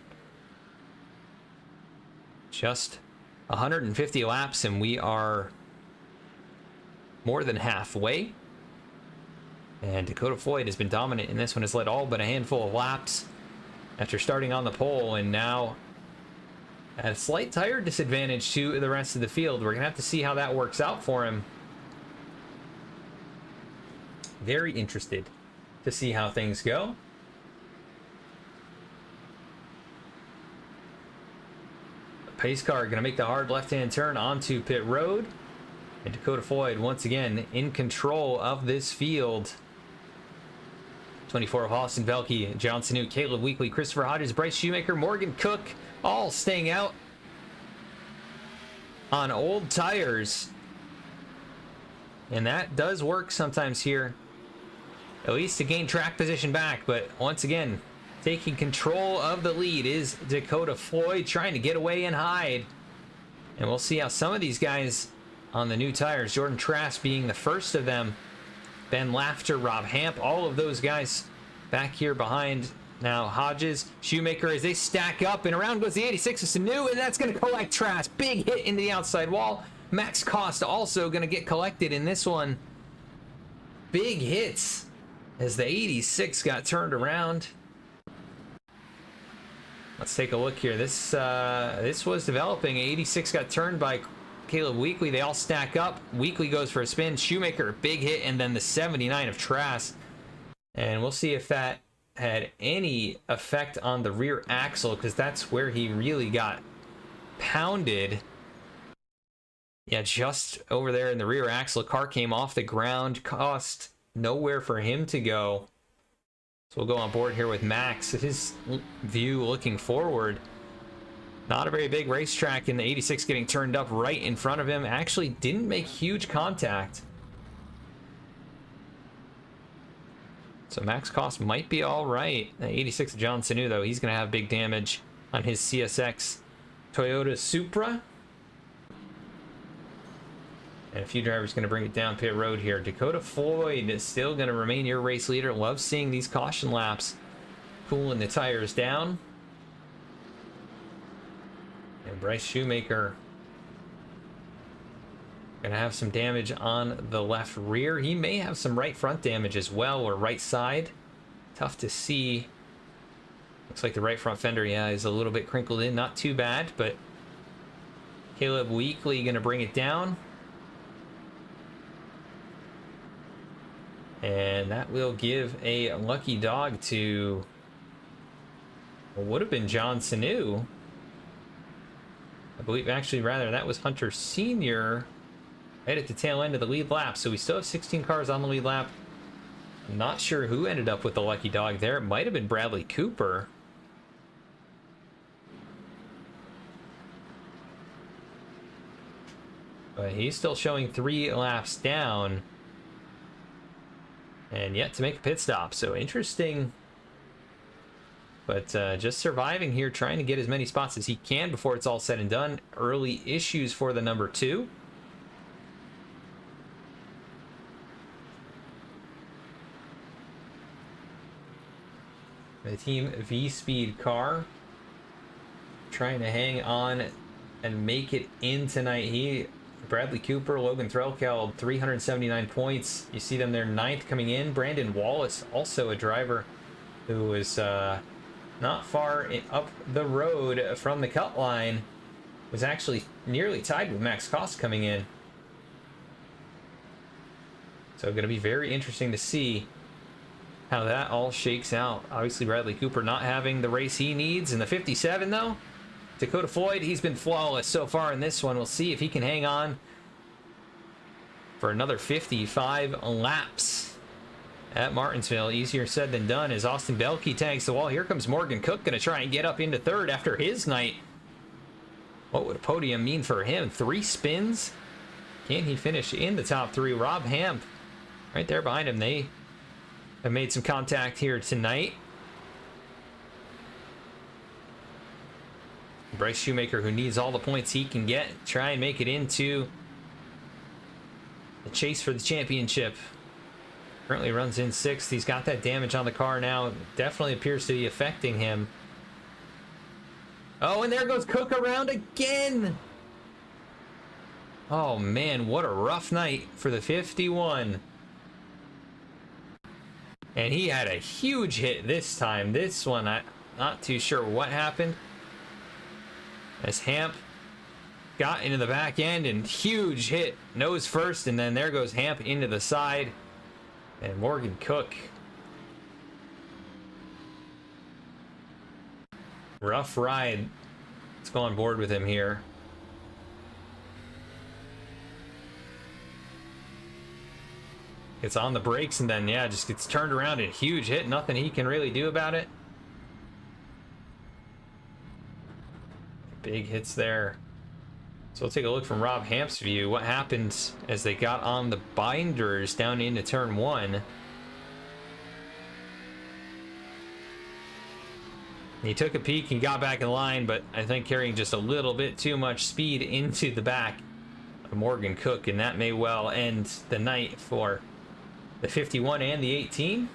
Just 150 laps, and we are more than halfway. And Dakota Floyd has been dominant in this one, has led all but a handful of laps after starting on the pole, and now at a slight tire disadvantage to the rest of the field. We're gonna have to see how that works out for him. Very interested to see how things go. The pace car gonna make the hard left-hand turn onto pit road. And Dakota Floyd, once again, in control of this field. 24 of Austin Belkey, John Sanu, Caleb Weekly, Christopher Hodges, Bryce Shoemaker, Morgan Cook, all staying out on old tires. And that does work sometimes here, at least to gain track position back. But once again, taking control of the lead is Dakota Floyd, trying to get away and hide. And we'll see how some of these guys on the new tires, Jordan Trask being the first of them, Ben Laughter, Rob Hamp, all of those guys back here behind now Hodges, Shoemaker, as they stack up, and around goes the 86 of Sanu, and that's going to collect Trask. Big hit into the outside wall. Max Cost also going to get collected in this one. Big hits as the 86 got turned around. Let's take a look here. This was developing. 86 got turned by Caleb Weekly. They all stack up. Weekly goes for a spin. Shoemaker, big hit, and then the 79 of Trask. And we'll see if that had any effect on the rear axle, because that's where he really got pounded. Yeah, just over there in the rear axle. Car came off the ground, cost nowhere for him to go. So we'll go on board here with Max. His view looking forward. Not a very big racetrack, and the 86 getting turned up right in front of him. Actually didn't make huge contact. So Max Cost might be all right. The 86 John Sanu, though, he's going to have big damage on his CSX Toyota Supra. And a few drivers going to bring it down pit road here. Dakota Floyd is still going to remain your race leader. Love seeing these caution laps, cooling the tires down. And Bryce Shoemaker going to have some damage on the left rear. He may have some right front damage as well, or right side. Tough to see. Looks like the right front fender, yeah, is a little bit crinkled in. Not too bad, but Caleb Weekly going to bring it down. And that will give a lucky dog to what would have been John Sanu. I believe, actually, rather, that was Hunter Sr. right at the tail end of the lead lap. So we still have 16 cars on the lead lap. I'm not sure who ended up with the lucky dog there. It might have been Bradley Cooper. But he's still showing 3 laps down. And yet to make a pit stop. So interesting. But just surviving here, trying to get as many spots as he can before it's all said and done. Early issues for the number 2. The Team V-Speed car trying to hang on and make it in tonight. Bradley Cooper, Logan Threlkeld, 379 points. You see them there, 9th coming in. Brandon Wallace, also a driver who was not far up the road from the cut line, was actually nearly tied with Max Cost coming in. So going to be very interesting to see how that all shakes out. Obviously Bradley Cooper not having the race he needs in the 57 though. Dakota Floyd, he's been flawless so far in this one. We'll see if he can hang on for another 55 laps at Martinsville. Easier said than done as Austin Belkey tags the wall. Here comes Morgan Cook, going to try and get up into 3rd after his night. What would a podium mean for him? 3 spins? Can he finish in the top 3? Rob Hamp right there behind him. They have made some contact here tonight. Bryce Shoemaker, who needs all the points he can get, try and make it into the chase for the championship. Currently runs in 6th. He's got that damage on the car now. It definitely appears to be affecting him. Oh, and there goes Cook around again. Oh, man, what a rough night for the 51. And he had a huge hit this time. This one, I'm not too sure what happened. As Hamp got into the back end and huge hit, nose first, and then there goes Hamp into the side. And Morgan Cook. Rough ride. Let's go on board with him here. It's on the brakes and then, yeah, just gets turned around and huge hit. Nothing he can really do about it. Big hits there. So we'll take a look from Rob Hamp's view. What happened as they got on the binders down into turn 1. He took a peek and got back in line, but I think carrying just a little bit too much speed into the back of Morgan Cook, and that may well end the night for the 51 and the 18.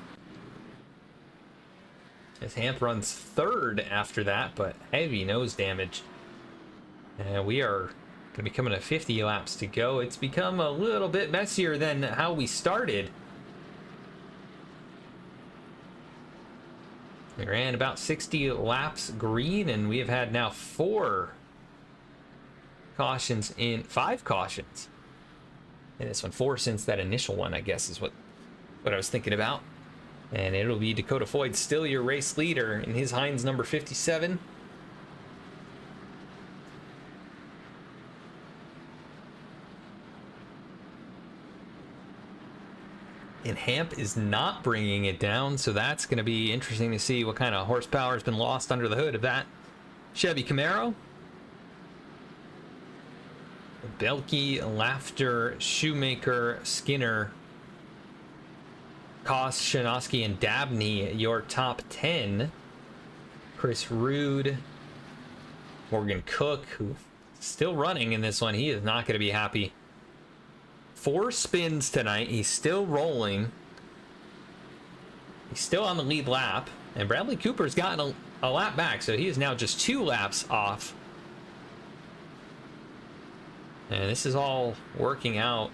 As Hamp runs 3rd after that, but heavy nose damage. And we are going to be coming to 50 laps to go. It's become a little bit messier than how we started. We ran about 60 laps green, and we have had now 5 cautions in this one. 4 since that initial one, I guess, is what I was thinking about. And it'll be Dakota Floyd still your race leader in his Heinz number 57. And Hamp is not bringing it down, so that's going to be interesting to see what kind of horsepower has been lost under the hood of that Chevy Camaro. Belke, Laughter, Shoemaker, Skinner, Koss, Shinosky, and Dabney, your top 10. Chris Rude, Morgan Cook, who's still running in this one. He is not going to be happy. 4 spins tonight. He's still rolling. He's still on the lead lap. And Bradley Cooper's gotten a lap back, so he is now just 2 laps off. And this is all working out.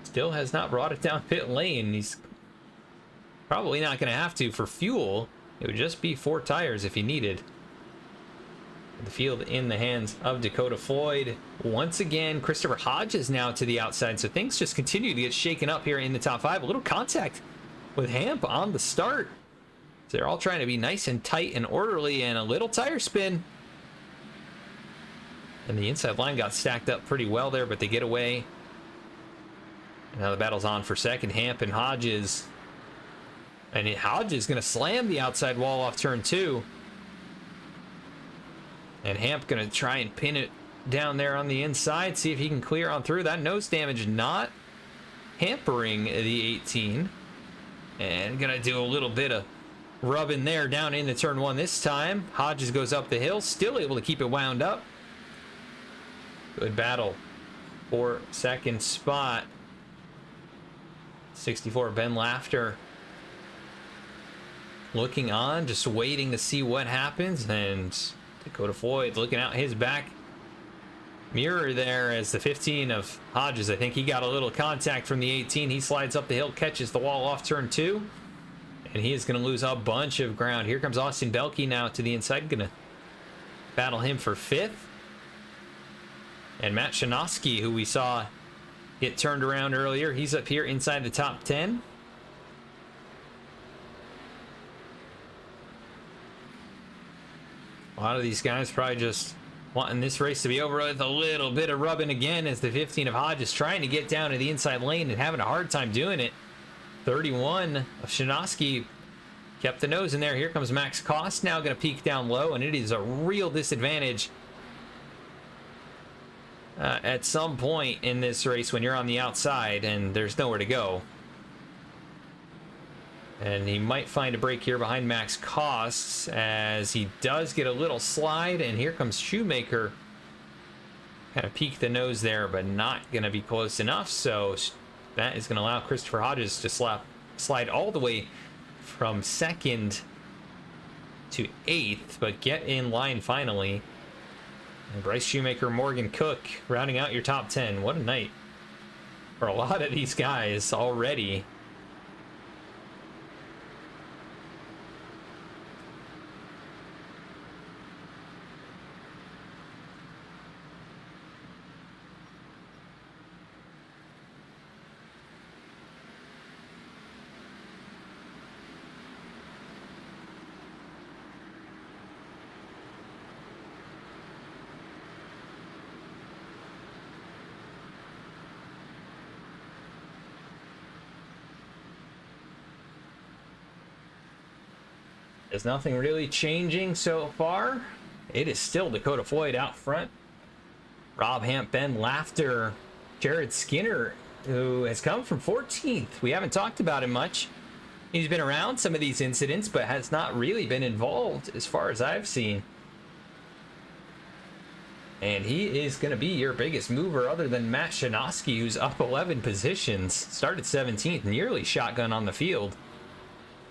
Still has not brought it down pit lane. He's probably not going to have to for fuel. It would just be 4 tires if he needed. The field in the hands of Dakota Floyd. Once again, Christopher Hodges now to the outside. So things just continue to get shaken up here in the top 5. A little contact with Hamp on the start. So they're all trying to be nice and tight and orderly, and a little tire spin. And the inside line got stacked up pretty well there, but they get away. And now the battle's on for second. Hamp and Hodges. And Hodges is going to slam the outside wall off turn 2. And Hamp going to try and pin it down there on the inside, see if he can clear on through. That nose damage not hampering the 18. And going to do a little bit of rubbing there down into turn 1 this time. Hodges goes up the hill, still able to keep it wound up. Good battle for second spot. 64, Ben Laughter looking on, just waiting to see what happens. And Dakota Floyd looking out his back mirror there as the 15 of Hodges. I think he got a little contact from the 18. He slides up the hill, catches the wall off turn 2. And he is going to lose a bunch of ground. Here comes Austin Belke now to the inside. Going to battle him for 5th. And Matt Shinosky, who we saw get turned around earlier, he's up here inside the top 10. A lot of these guys probably just wanting this race to be over with. A little bit of rubbing again as the 15 of Hodges trying to get down to the inside lane and having a hard time doing it. 31 of Shinosky kept the nose in there. Here comes Max Koss now going to peak down low, and it is a real disadvantage at some point in this race when you're on the outside and there's nowhere to go. And he might find a break here behind Max Koss as he does get a little slide. And here comes Shoemaker. Kind of peek the nose there, but not going to be close enough. So that is going to allow Christopher Hodges to slide all the way from 2nd to 8th, but get in line finally. And Bryce Shoemaker, Morgan Cook rounding out your top 10. What a night for a lot of these guys already. There's nothing really changing so far. It is still Dakota Floyd out front. Rob Hamp, Ben Laughter, Jared Skinner, who has come from 14th. We haven't talked about him much. He's been around some of these incidents, but has not really been involved as far as I've seen. And he is going to be your biggest mover other than Matt Shinosky, who's up 11 positions. Started 17th, nearly shotgun on the field.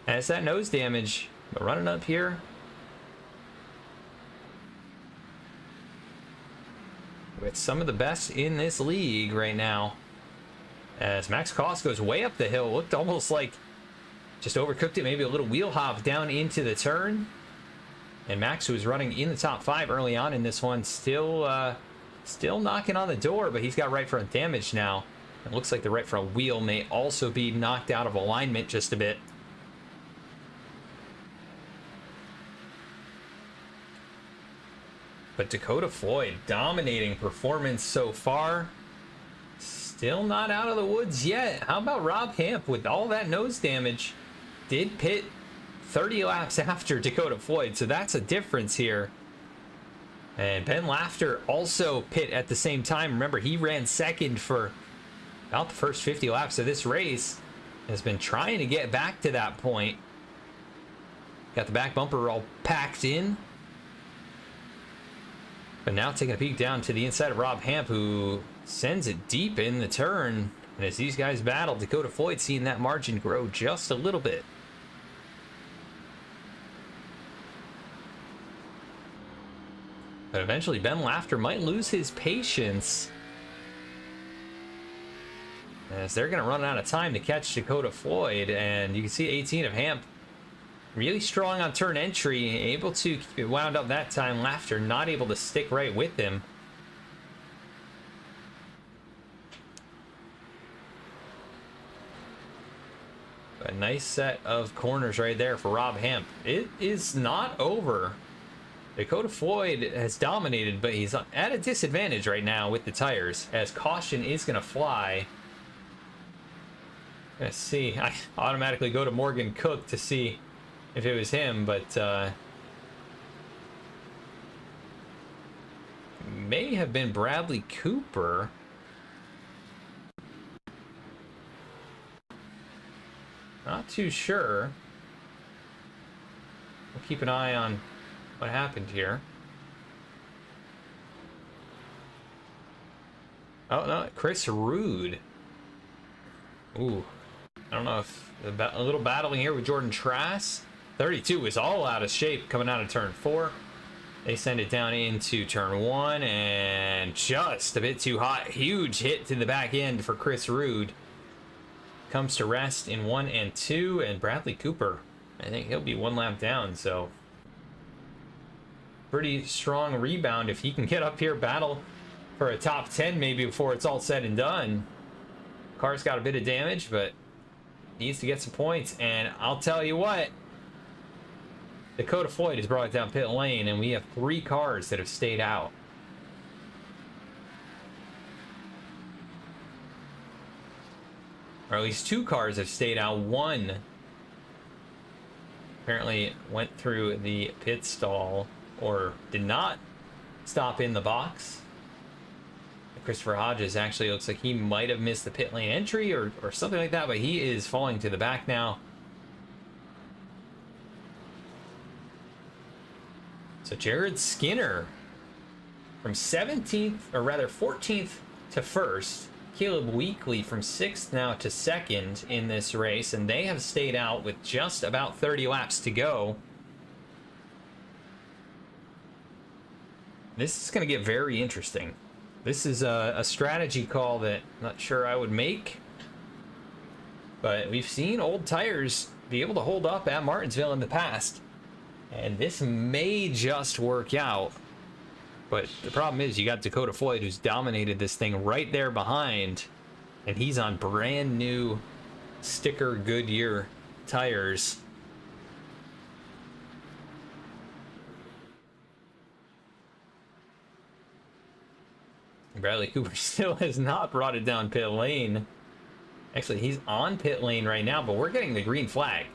And it's that nose damage. But running up here, with some of the best in this league right now, as Max Koss goes way up the hill. Looked almost like just overcooked it, maybe a little wheel hop down into the turn. And Max, who was running in the top 5 early on in this one, still knocking on the door, but he's got right front damage now. It looks like the right front wheel may also be knocked out of alignment just a bit. But Dakota Floyd, dominating performance so far. Still not out of the woods yet. How about Rob Hamp with all that nose damage? Did pit 30 laps after Dakota Floyd, so that's a difference here. And Ben Laughter also pit at the same time. Remember, he ran second for about the first 50 laps of this race. Has been trying to get back to that point. Got the back bumper all packed in. But now taking a peek down to the inside of Rob Hamp, who sends it deep in the turn. And as these guys battle, Dakota Floyd seeing that margin grow just a little bit. But eventually Ben Laughter might lose his patience, as they're going to run out of time to catch Dakota Floyd. And you can see 18 of Hamp really strong on turn entry, able to keep it wound up that time. Laughter not able to stick right with him. A nice set of corners right there for Rob Hamp. It is not over. Dakota Floyd has dominated, but he's at a disadvantage right now with the tires, as caution is going to fly. Let's see. I automatically go to Morgan Cook to see if it was him, but may have been Bradley Cooper. Not too sure. We'll keep an eye on what happened here. Oh no, Chris Rude. Ooh, I don't know if a little battling here with Jordan Trass. 32 is all out of shape coming out of turn 4. They send it down into turn 1 and just a bit too hot. Huge hit to the back end for Chris Rude. Comes to rest in 1 and 2, and Bradley Cooper, I think he'll be 1 lap down, so pretty strong rebound if he can get up here, battle for a top 10 maybe before it's all said and done. Car's got a bit of damage, but needs to get some points. And I'll tell you what, Dakota Floyd has brought it down pit lane, and we have 3 cars that have stayed out. Or at least 2 cars have stayed out. 1 apparently went through the pit stall, or did not stop in the box. Christopher Hodges actually looks like he might have missed the pit lane entry or something like that, but he is falling to the back now. So Jared Skinner from 17th, or rather 14th to 1st. Caleb Weekly from 6th now to 2nd in this race, and they have stayed out with just about 30 laps to go. This is going to get very interesting. This is a strategy call that I'm not sure I would make, but we've seen old tires be able to hold up at Martinsville in the past, and this may just work out. But the problem is you got Dakota Floyd, who's dominated this thing right there behind, and he's on brand new sticker Goodyear tires. Bradley Cooper still has not brought it down pit lane. Actually, he's on pit lane right now, but we're getting the green flag.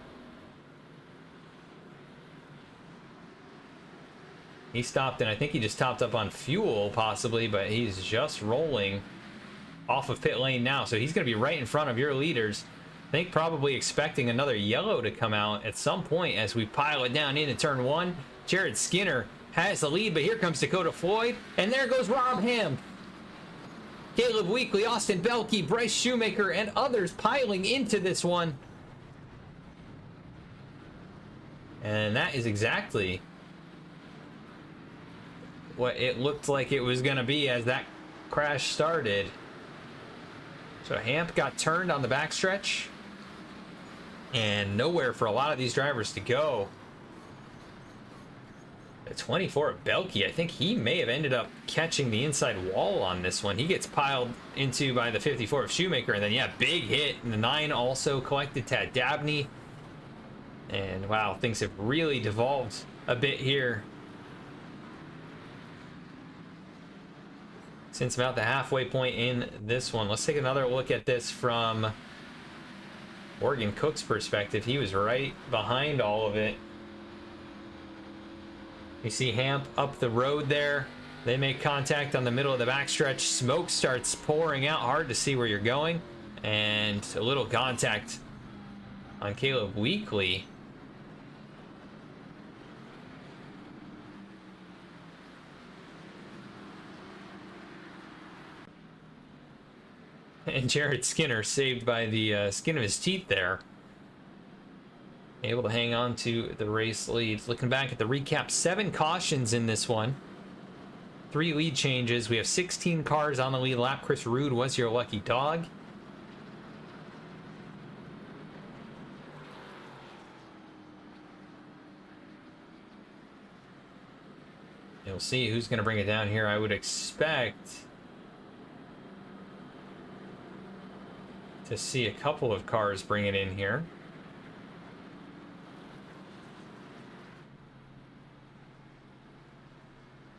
He stopped, and I think he just topped up on fuel, possibly, but he's just rolling off of pit lane now. So he's going to be right in front of your leaders. I think probably expecting another yellow to come out at some point as we pile it down into turn 1. Jared Skinner has the lead, but here comes Dakota Floyd, and there goes Rob Ham. Caleb Weekly, Austin Belkey, Bryce Shoemaker, and others piling into this one. And that is exactly what it looked like it was going to be as that crash started. So Hamp got turned on the backstretch and nowhere for a lot of these drivers to go. The 24 of Belkey, I think he may have ended up catching the inside wall on this one. He gets piled into by the 54 of Shoemaker, and then, yeah, big hit. And the 9 also collected Tad Dabney. And, wow, things have really devolved a bit here since about the halfway point in this one. Let's take another look at this from Morgan Cook's perspective. He was right behind all of it. You see Hamp up the road there. They make contact on the middle of the backstretch. Smoke starts pouring out. Hard to see where you're going. And a little contact on Caleb Weekly. And Jared Skinner saved by the skin of his teeth there. Able to hang on to the race lead. Looking back at the recap, 7 cautions in this one. 3 lead changes. We have 16 cars on the lead lap. Chris Rude was your lucky dog. You'll see who's going to bring it down here. I would expect to see a couple of cars bring it in here.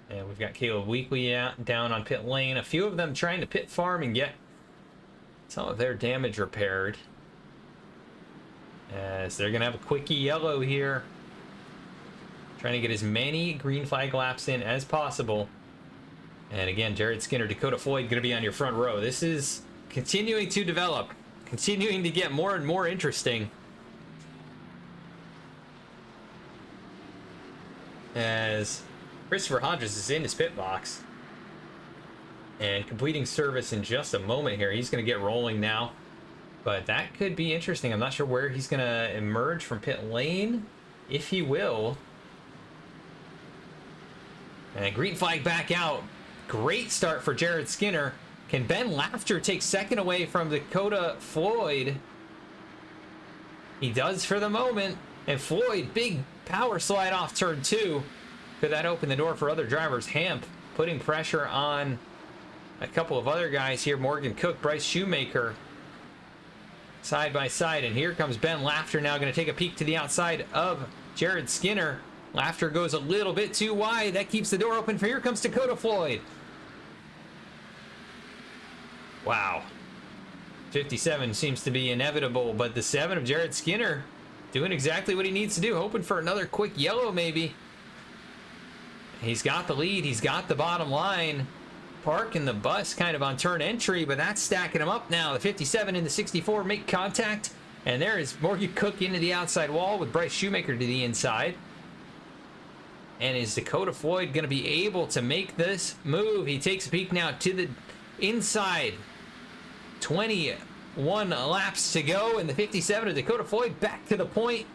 And we've got Caleb Weekly down on pit lane. A few of them trying to pit farm and get some of their damage repaired, as they're going to have a quickie yellow here. Trying to get as many green flag laps in as possible. And again, Jared Skinner, Dakota Floyd going to be on your front row. This is continuing to develop, continuing to get more and more interesting. As Christopher Hodges is in his pit box and completing service in just a moment here. He's going to get rolling now, but that could be interesting. I'm not sure where he's going to emerge from pit lane, if he will. And green flag back out. Great start for Jared Skinner. Can Ben Laughter take second away from Dakota Floyd? He does for the moment. And Floyd, big power slide off turn 2. Could that open the door for other drivers? Hamp putting pressure on a couple of other guys here. Morgan Cook, Bryce Shoemaker, side by side. And here comes Ben Laughter now, going to take a peek to the outside of Jared Skinner. Laughter goes a little bit too wide. That keeps the door open for here comes Dakota Floyd. Wow. 57 seems to be inevitable, but the 7 of Jared Skinner doing exactly what he needs to do. Hoping for another quick yellow maybe. He's got the lead. He's got the bottom line. Parking the bus kind of on turn entry, but that's stacking him up now. The 57 and the 64 make contact. And there is Morgan Cook into the outside wall with Bryce Shoemaker to the inside. And is Dakota Floyd going to be able to make this move? He takes a peek now to the inside. 21 laps to go. And the 57 of Dakota Floyd back to the point.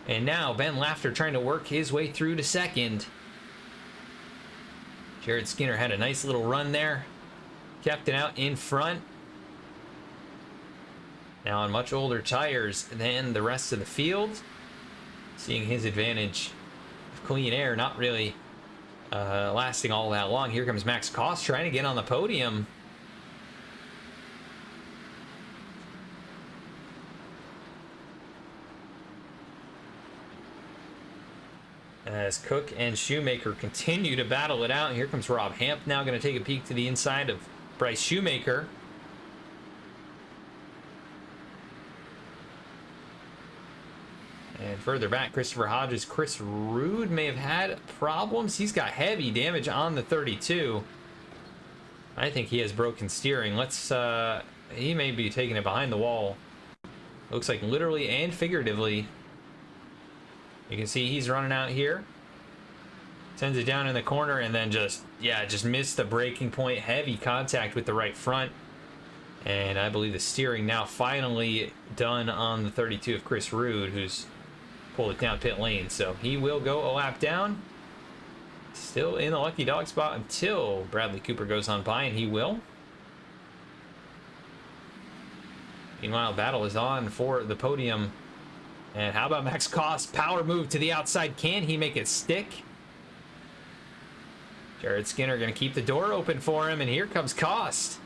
And now Ben Laughter trying to work his way through to second. Jared Skinner had a nice little run there. Kept it out in front. Now on much older tires than the rest of the field. Seeing his advantage of clean air not really lasting all that long. Here comes Max Koss trying to get on the podium. As Cook and Shoemaker continue to battle it out. Here comes Rob Hamp now going to take a peek to the inside of Bryce Shoemaker. And further back, Christopher Hodges. Chris Rude may have had problems. He's got heavy damage on the 32. I think he has broken steering. He may be taking it behind the wall. Looks like literally and figuratively. You can see he's running out here. Sends it down in the corner and then just missed the braking point. Heavy contact with the right front. And I believe the steering now finally done on the 32 of Chris Rude, who's pulled it down pit lane. So he will go a lap down. Still in the lucky dog spot until Bradley Cooper goes on by, and he will. Meanwhile, battle is on for the podium And how about Max Koss? Power move to the outside. Can he make it stick? Jared Skinner going to keep the door open for him, and here comes Koss.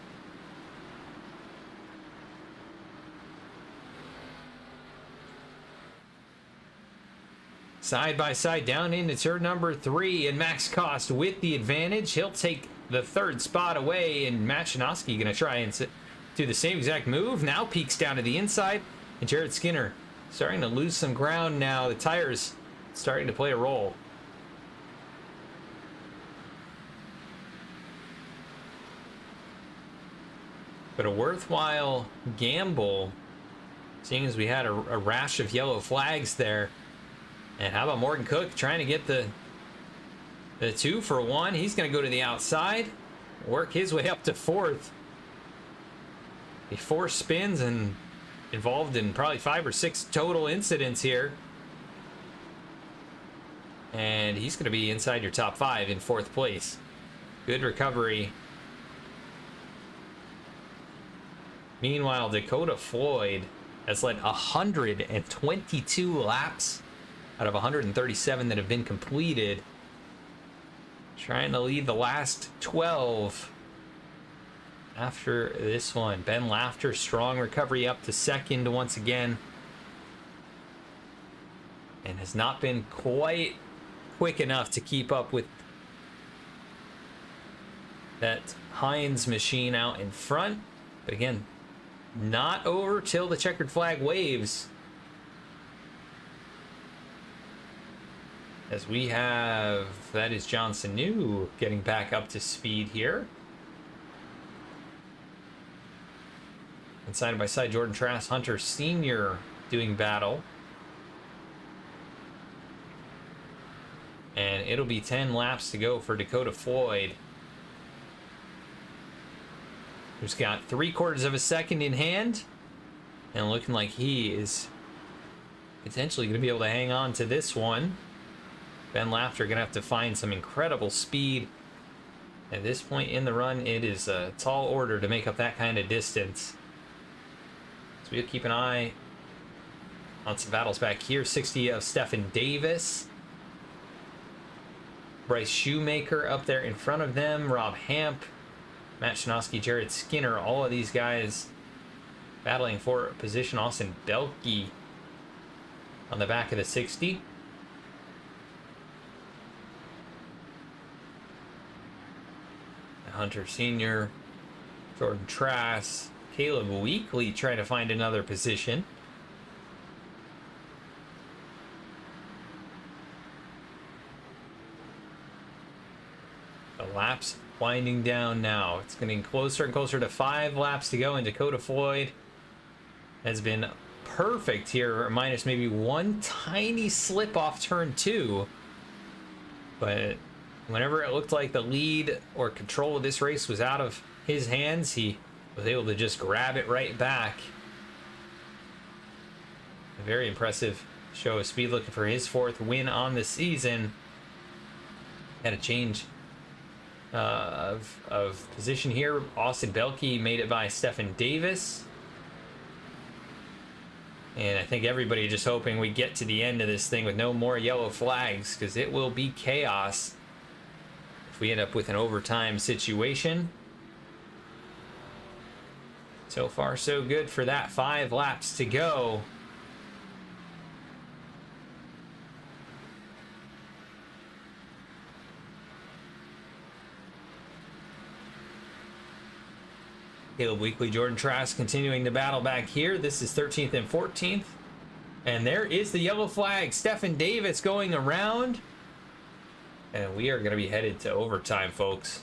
Side by side down into turn number 3, and Max Koss with the advantage. He'll take the 3rd spot away, and Machinoski going to try and do the same exact move. Now peeks down to the inside, and Jared Skinner starting to lose some ground now. The tires starting to play a role. But a worthwhile gamble, seeing as we had a rash of yellow flags there. And how about Morgan Cook trying to get the 2 for 1? He's going to go to the outside, work his way up to 4th. 4 spins and involved in probably 5 or 6 total incidents here. And he's going to be inside your top 5 in 4th place. Good recovery. Meanwhile, Dakota Floyd has led 122 laps out of 137 that have been completed. Trying to lead the last 12 after this one. Ben Laughter, strong recovery up to 2nd once again. And has not been quite quick enough to keep up with that Hines machine out in front. But again, not over till the checkered flag waves. As we have, that is Johnson New getting back up to speed here. And side by side, Jordan Trask, Hunter Sr. doing battle. And it'll be 10 laps to go for Dakota Floyd, who's got 3/4 of a second in hand, and looking like he is potentially going to be able to hang on to this one. Ben Laughter going to have to find some incredible speed. At this point in the run, it is a tall order to make up that kind of distance. So we'll keep an eye on some battles back here. 60 of Stephen Davis. Bryce Shoemaker up there in front of them. Rob Hamp, Matt Shinoski, Jared Skinner, all of these guys battling for position. Austin Belke on the back of the 60. Hunter Sr., Jordan Trask, Caleb Weekly trying to find another position. The laps winding down now. It's getting closer and closer to 5 laps to go, and Dakota Floyd has been perfect here, minus maybe one tiny slip off turn 2. But whenever it looked like the lead or control of this race was out of his hands, he was able to just grab it right back. A very impressive show of speed, looking for his 4th win on the season. Had a change of position here. Austin Belke made it by Stephen Davis. And I think everybody just hoping we get to the end of this thing with no more yellow flags, because it will be chaos if we end up with an overtime situation. So far, so good for that. 5 laps to go. Caleb Weekly, Jordan Trask continuing to battle back here. This is 13th and 14th. And there is the yellow flag. Stephen Davis going around. And we are going to be headed to overtime, folks.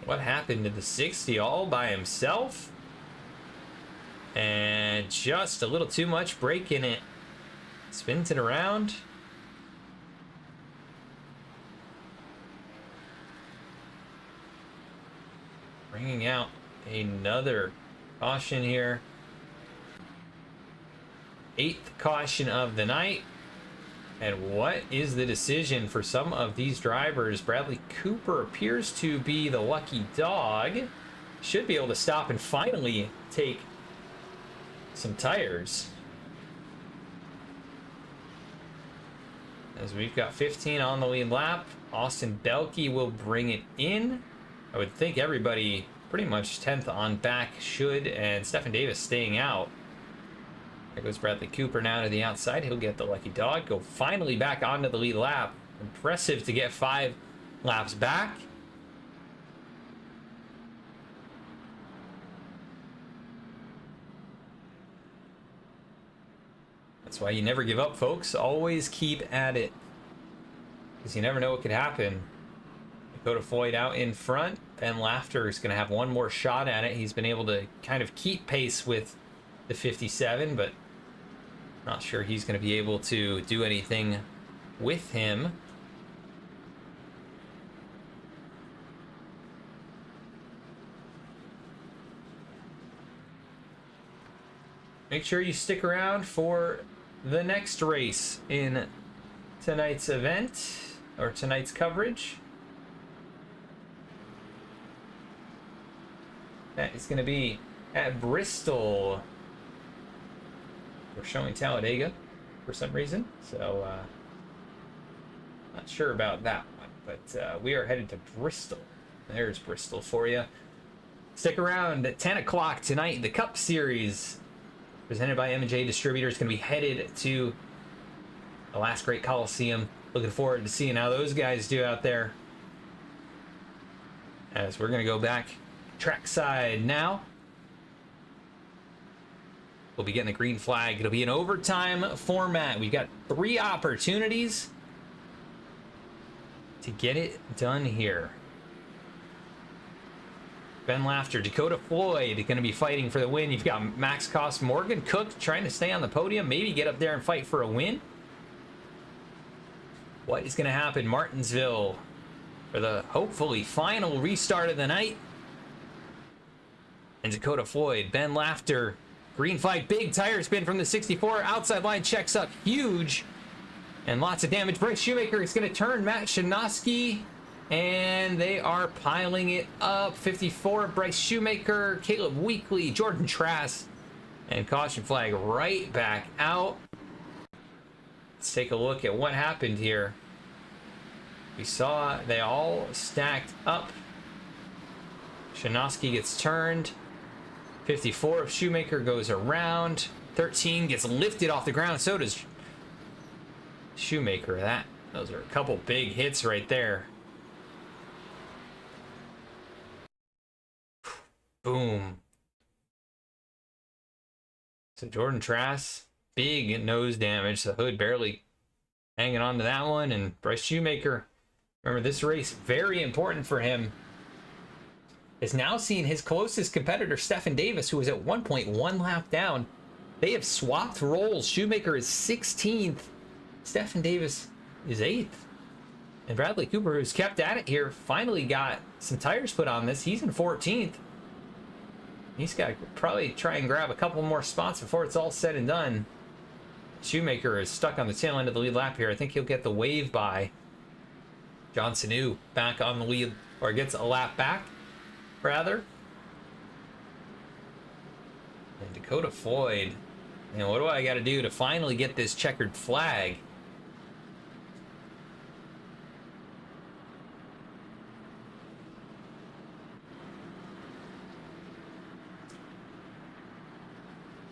What happened to the 60 all by himself? And just a little too much brake in it. Spins it around. Bringing out another caution here. 8th caution of the night. And what is the decision for some of these drivers? Bradley Cooper appears to be the lucky dog. Should be able to stop and finally take some tires. As we've got 15 on the lead lap. Austin Belke will bring it in. I would think everybody pretty much 10th on back should, and Stephen Davis staying out. There goes Bradley Cooper now to the outside. He'll get the lucky dog. Go finally back onto the lead lap. Impressive to get 5 laps back. That's why you never give up, folks. Always keep at it, because you never know what could happen. Dakota Floyd out in front. Ben Laughter is going to have one more shot at it. He's been able to kind of keep pace with the 57, but not sure he's going to be able to do anything with him. Make sure you stick around for the next race in tonight's event, or tonight's coverage. That is going to be at Bristol. We're showing Talladega for some reason, so not sure about that one, but we are headed to Bristol. There's Bristol for you. Stick around at 10 o'clock tonight. The Cup Series, presented by M&J Distributors, going to be headed to the Last Great Coliseum. Looking forward to seeing how those guys do out there. As we're going to go back trackside now. We'll be getting the green flag. It'll be an overtime format. We've got 3 opportunities to get it done here. Ben Laughter, Dakota Floyd going to be fighting for the win. You've got Max Koss, Morgan Cook trying to stay on the podium, maybe get up there and fight for a win. What is going to happen? Martinsville for the hopefully final restart of the night. And Dakota Floyd, Ben Laughter, green flag, big tire spin from the 64. Outside line checks up huge. And lots of damage. Bryce Shoemaker is going to turn Matt Shanoski. And they are piling it up. 54, Bryce Shoemaker, Caleb Weekly, Jordan Trask. And caution flag right back out. Let's take a look at what happened here. We saw they all stacked up. Shanoski gets turned. 54 of Shoemaker goes around. 13 gets lifted off the ground. So does Shoemaker. Those are a couple big hits right there. Boom. So Jordan Trask, big nose damage. The hood barely hanging on to that one. And Bryce Shoemaker, remember this race, very important for him, is now seeing his closest competitor, Stephen Davis, who was at 1.1 lap down. They have swapped roles. Shoemaker is 16th. Stephen Davis is 8th. And Bradley Cooper, who's kept at it here, finally got some tires put on this. He's in 14th. He's got to probably try and grab a couple more spots before it's all said and done. Shoemaker is stuck on the tail end of the lead lap here. I think he'll get the wave by. John Sanu back on the lead, or gets a lap back, rather. And Dakota Floyd. You know, what do I got to do to finally get this checkered flag?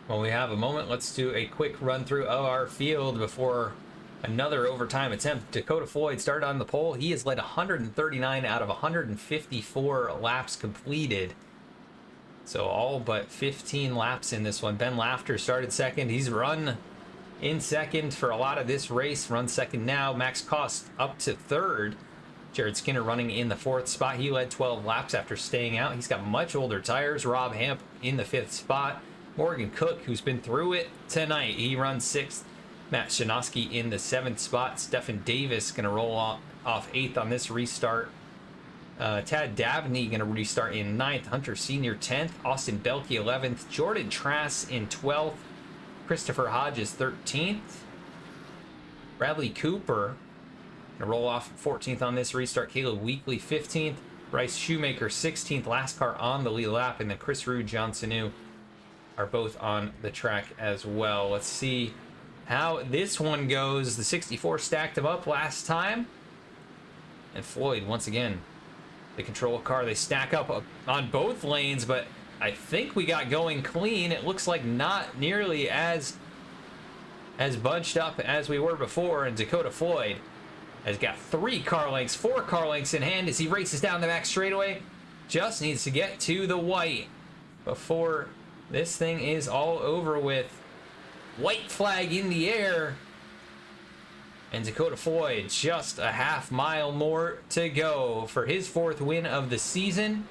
Well, we have a moment. Let's do a quick run through of our field before another overtime attempt. Dakota Floyd started on the pole. He has led 139 out of 154 laps completed. So all but 15 laps in this one. Ben Laughter started second. He's run in second for a lot of this race. Runs second now. Max Koss up to third. Jared Skinner running in the 4th spot. He led 12 laps after staying out. He's got much older tires. Rob Hamp in the 5th spot. Morgan Cook, who's been through it tonight, he runs 6th. Matt Shanoski in the 7th spot. Stephen Davis going to roll off 8th on this restart. Tad Dabney going to restart in 9th. Hunter Sr. 10th. Austin Belke 11th. Jordan Trask in 12th. Christopher Hodges 13th. Bradley Cooper going to roll off 14th on this restart. Caleb Weekly 15th. Bryce Shoemaker 16th. Last car on the lead lap. And then Chris Rude, John Sanu are both on the track as well. Let's see how this one goes. The 64 stacked him up last time. And Floyd, once again, the control car. They stack up on both lanes, but I think we got going clean. It looks like not nearly as bunched up as we were before. And Dakota Floyd has got 4 car lengths in hand as he races down the back straightaway. Just needs to get to the white before this thing is all over with. White flag in the air. And Dakota Floyd just a half mile more to go for his 4th win of the season.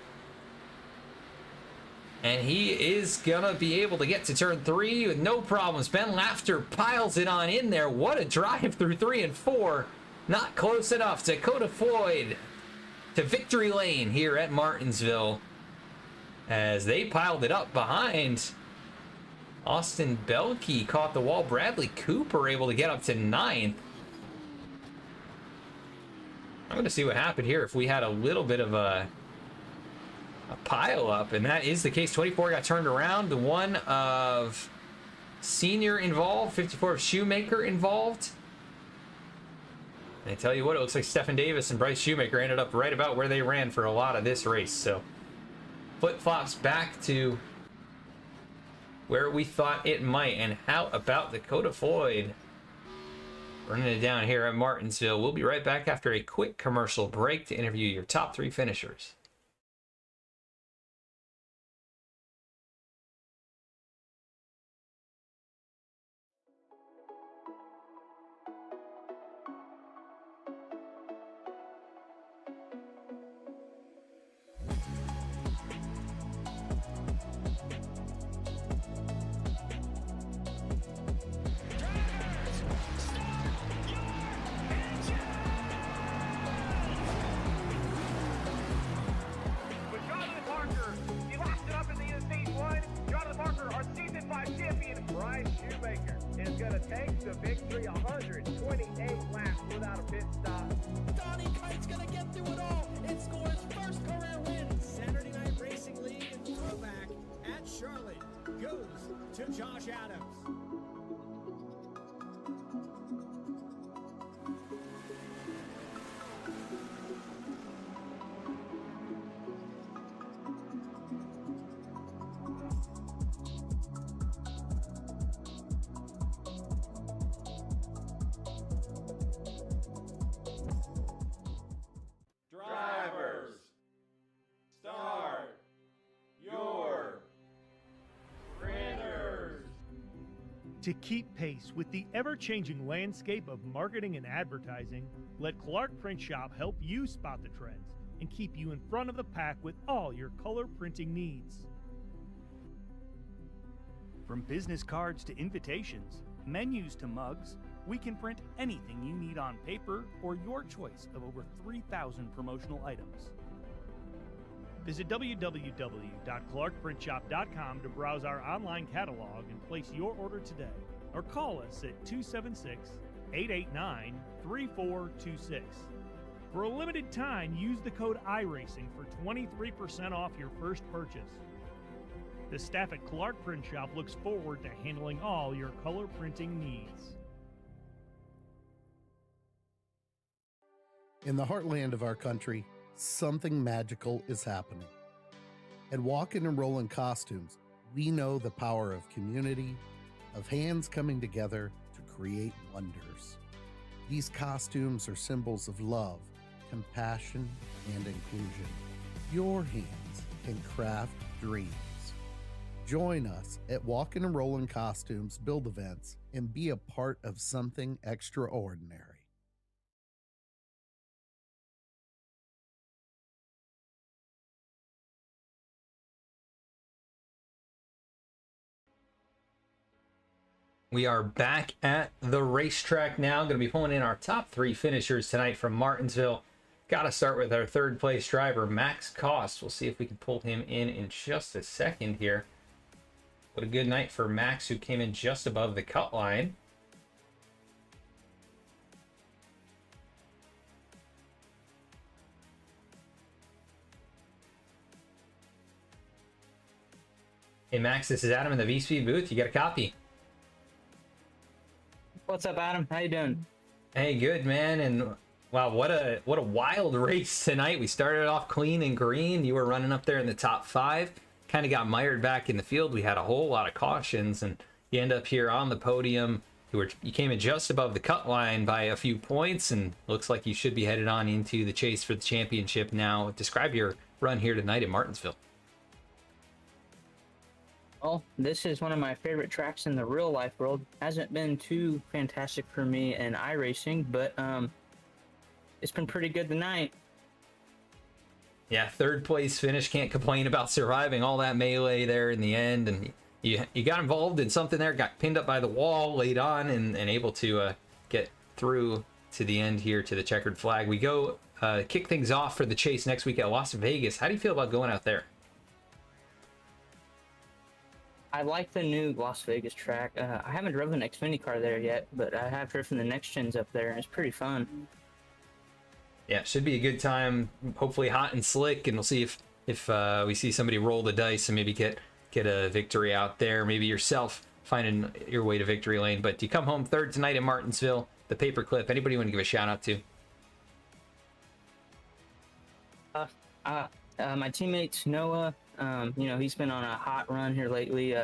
And he is gonna be able to get to turn 3 with no problems. Ben Lafter piles it on in there. What a drive through 3 and 4. Not close enough. Dakota Floyd to victory lane here at Martinsville as they piled it up behind. Austin Belkey caught the wall. Bradley Cooper able to get up to 9th. I'm going to see what happened here if we had a little bit of a pile up, and that is the case. 24 got turned around. The one of Senior involved, 54 of Shoemaker involved. And I tell you what, it looks like Stephen Davis and Bryce Shoemaker ended up right about where they ran for a lot of this race. So flip-flops back to where we thought it might. And how about Dakota Floyd running it down here at Martinsville? We'll be right back after a quick commercial break to interview your top 3 finishers. To keep pace with the ever-changing landscape of marketing and advertising, let Clark Print Shop help you spot the trends and keep you in front of the pack with all your color printing needs. From business cards to invitations, menus to mugs, we can print anything you need on paper or your choice of over 3,000 promotional items. Visit www.clarkprintshop.com to browse our online catalog and place your order today, or call us at 276-889-3426. For a limited time, use the code iRacing for 23% off your first purchase. The staff at Clark Print Shop looks forward to handling all your color printing needs. In the heartland of our country, something magical is happening. At Walkin' and Rollin' Costumes, we know the power of community, of hands coming together to create wonders. These costumes are symbols of love, compassion, and inclusion. Your hands can craft dreams. Join us at Walkin' and Rollin' Costumes build events and be a part of something extraordinary. We are back at the racetrack now. Going to be pulling in our top 3 finishers tonight from Martinsville. Got to start with our 3rd place driver, Max Cost. We'll see if we can pull him in just a second here. What a good night for Max, who came in just above the cut line. Hey Max, this is Adam in the V-Speed booth. You got a copy? What's up, Adam? How you doing? Hey, good man. And wow, what a wild race tonight. We started off clean and green. You were running up there in the top 5. Kind of got mired back in the field. We had a whole lot of cautions, and you end up here on the podium. You came in just above the cut line by a few points, and looks like you should be headed on into the chase for the championship now. Describe your run here tonight in Martinsville. Well, this is one of my favorite tracks in the real life world. Hasn't been too fantastic for me in iRacing, but it's been pretty good tonight. Yeah, 3rd place finish. Can't complain about surviving all that melee there in the end, and you got involved in something there, got pinned up by the wall, laid on, and able to get through to the end here to the checkered flag. We go kick things off for the chase next week at Las Vegas. How do you feel about going out there? I like the new Las Vegas track. I haven't driven an Xfinity car there yet, but I have driven the next gens up there, and it's pretty fun. Yeah, should be a good time. Hopefully hot and slick, and we'll see if we see somebody roll the dice and maybe get a victory out there. Maybe yourself finding your way to victory lane. But you come home 3rd tonight in Martinsville. The paperclip. Anybody you want to give a shout out to? My teammates Noah. He's been on a hot run here lately.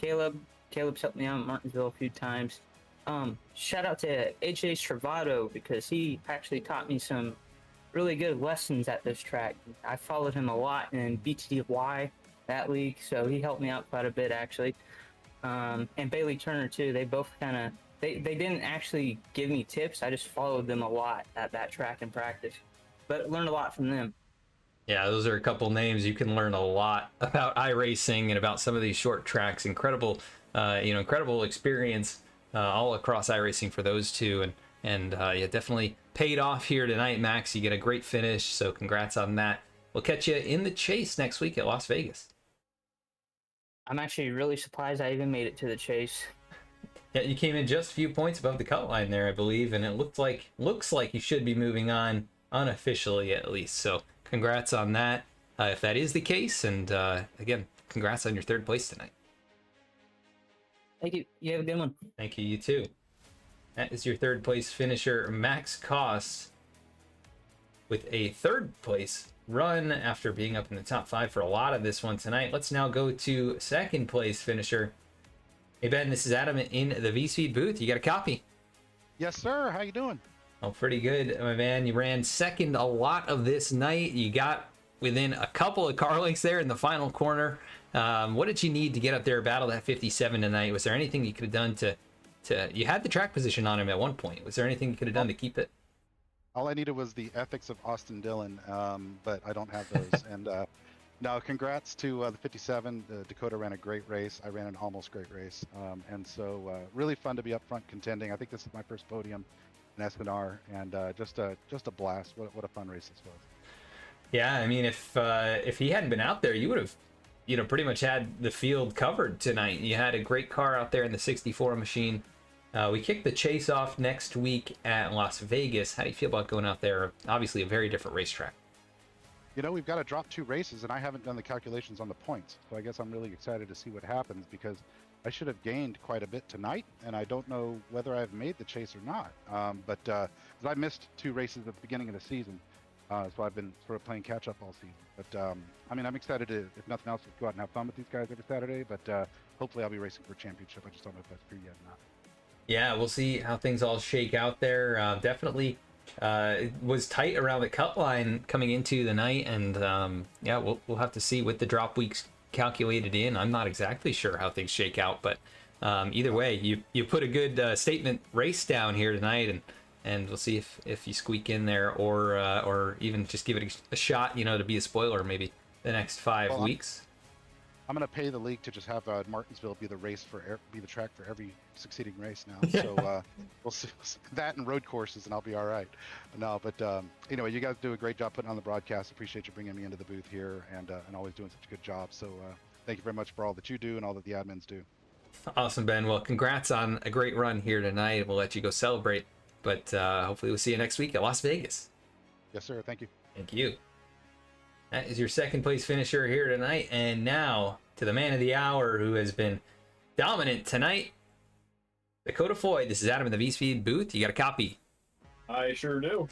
Caleb's helped me out in Martinsville a few times. Shout out to AJ Stravato, because he actually taught me some really good lessons at this track. I followed him a lot in BTDY, that league, so he helped me out quite a bit actually. And Bailey Turner too. They both they didn't actually give me tips. I just followed them a lot at that track in practice, but learned a lot from them. Yeah, those are a couple names. You can learn a lot about iRacing and about some of these short tracks. Incredible, incredible experience all across iRacing for those two. And yeah, definitely paid off here tonight, Max. You get a great finish, so congrats on that. We'll catch you in the chase next week at Las Vegas. I'm actually really surprised I even made it to the chase. Yeah, you came in just a few points above the cut line there, I believe, and it looks like you should be moving on unofficially at least. So congrats on that, if that is the case. And again, congrats on your 3rd place tonight. Thank you. You have a good one. Thank you. You too. That is your 3rd place finisher, Max Koss, with a 3rd place run after being up in the top 5 for a lot of this one tonight. Let's now go to 2nd place finisher. Hey Ben, this is Adam in the V-Speed booth. You got a copy? Yes, sir. How you doing? Oh, pretty good, my man. You ran 2nd a lot of this night. You got within a couple of car lengths there in the final corner. What did you need to get up there, battle that 57 tonight? Was there anything you could have done to you had the track position on him at one point. Was there anything you could have done to keep it? All I needed was the ethics of Austin Dillon, but I don't have those. And no, congrats to the 57. Dakota ran a great race. I ran an almost great race. And so really fun to be up front contending. I think this is my first podium in SNR, and just a blast. What a fun race this was. Yeah, I mean, if he hadn't been out there, you would have, pretty much had the field covered tonight. You had a great car out there in the 64 machine. We kick the chase off next week at Las Vegas. How do you feel about going out there? Obviously, a very different racetrack. We've got to drop 2 races, and I haven't done the calculations on the points. So I guess I'm really excited to see what happens, because I should have gained quite a bit tonight, and I don't know whether I've made the chase or not. But I missed 2 races at the beginning of the season, so I've been sort of playing catch up all season. But I mean, I'm excited to, if nothing else, go out and have fun with these guys every Saturday. But hopefully, I'll be racing for a championship. I just don't know if that's true yet or not. Yeah, we'll see how things all shake out there. Definitely it was tight around the cut line coming into the night, and yeah, we'll have to see with the drop weeks calculated in. I'm not exactly sure how things shake out, but either way, you put a good statement race down here tonight, and we'll see if you squeak in there, or even just give it a shot, to be a spoiler maybe the next 5 weeks. I'm going to pay the league to just have Martinsville be the track for every succeeding race now. So we'll see that and road courses, and I'll be all right. No, but anyway, you guys do a great job putting on the broadcast. Appreciate you bringing me into the booth here, and always doing such a good job. So thank you very much for all that you do and all that the admins do. Awesome, Ben. Well, congrats on a great run here tonight. We'll let you go celebrate, but hopefully we'll see you next week at Las Vegas. Yes, sir. Thank you. Thank you. That is your 2nd place finisher here tonight. And now to the man of the hour who has been dominant tonight. Dakota Floyd, this is Adam in the V-Speed booth. You got a copy? I sure do.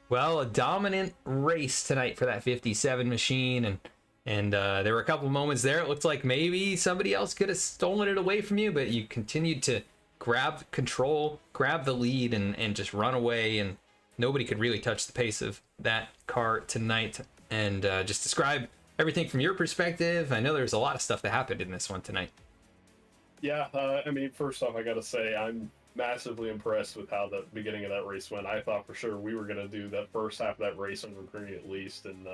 Well, a dominant race tonight for that 57 machine, and there were a couple moments there. It looked like maybe somebody else could have stolen it away from you, but you continued to grab control, grab the lead, and just run away, and nobody could really touch the pace of that car tonight. And just describe everything from your perspective. I know there's a lot of stuff that happened in this one tonight. Yeah, I mean, first off, I got to say, I'm massively impressed with how the beginning of that race went. I thought for sure we were going to do that first half of that race under green at least, and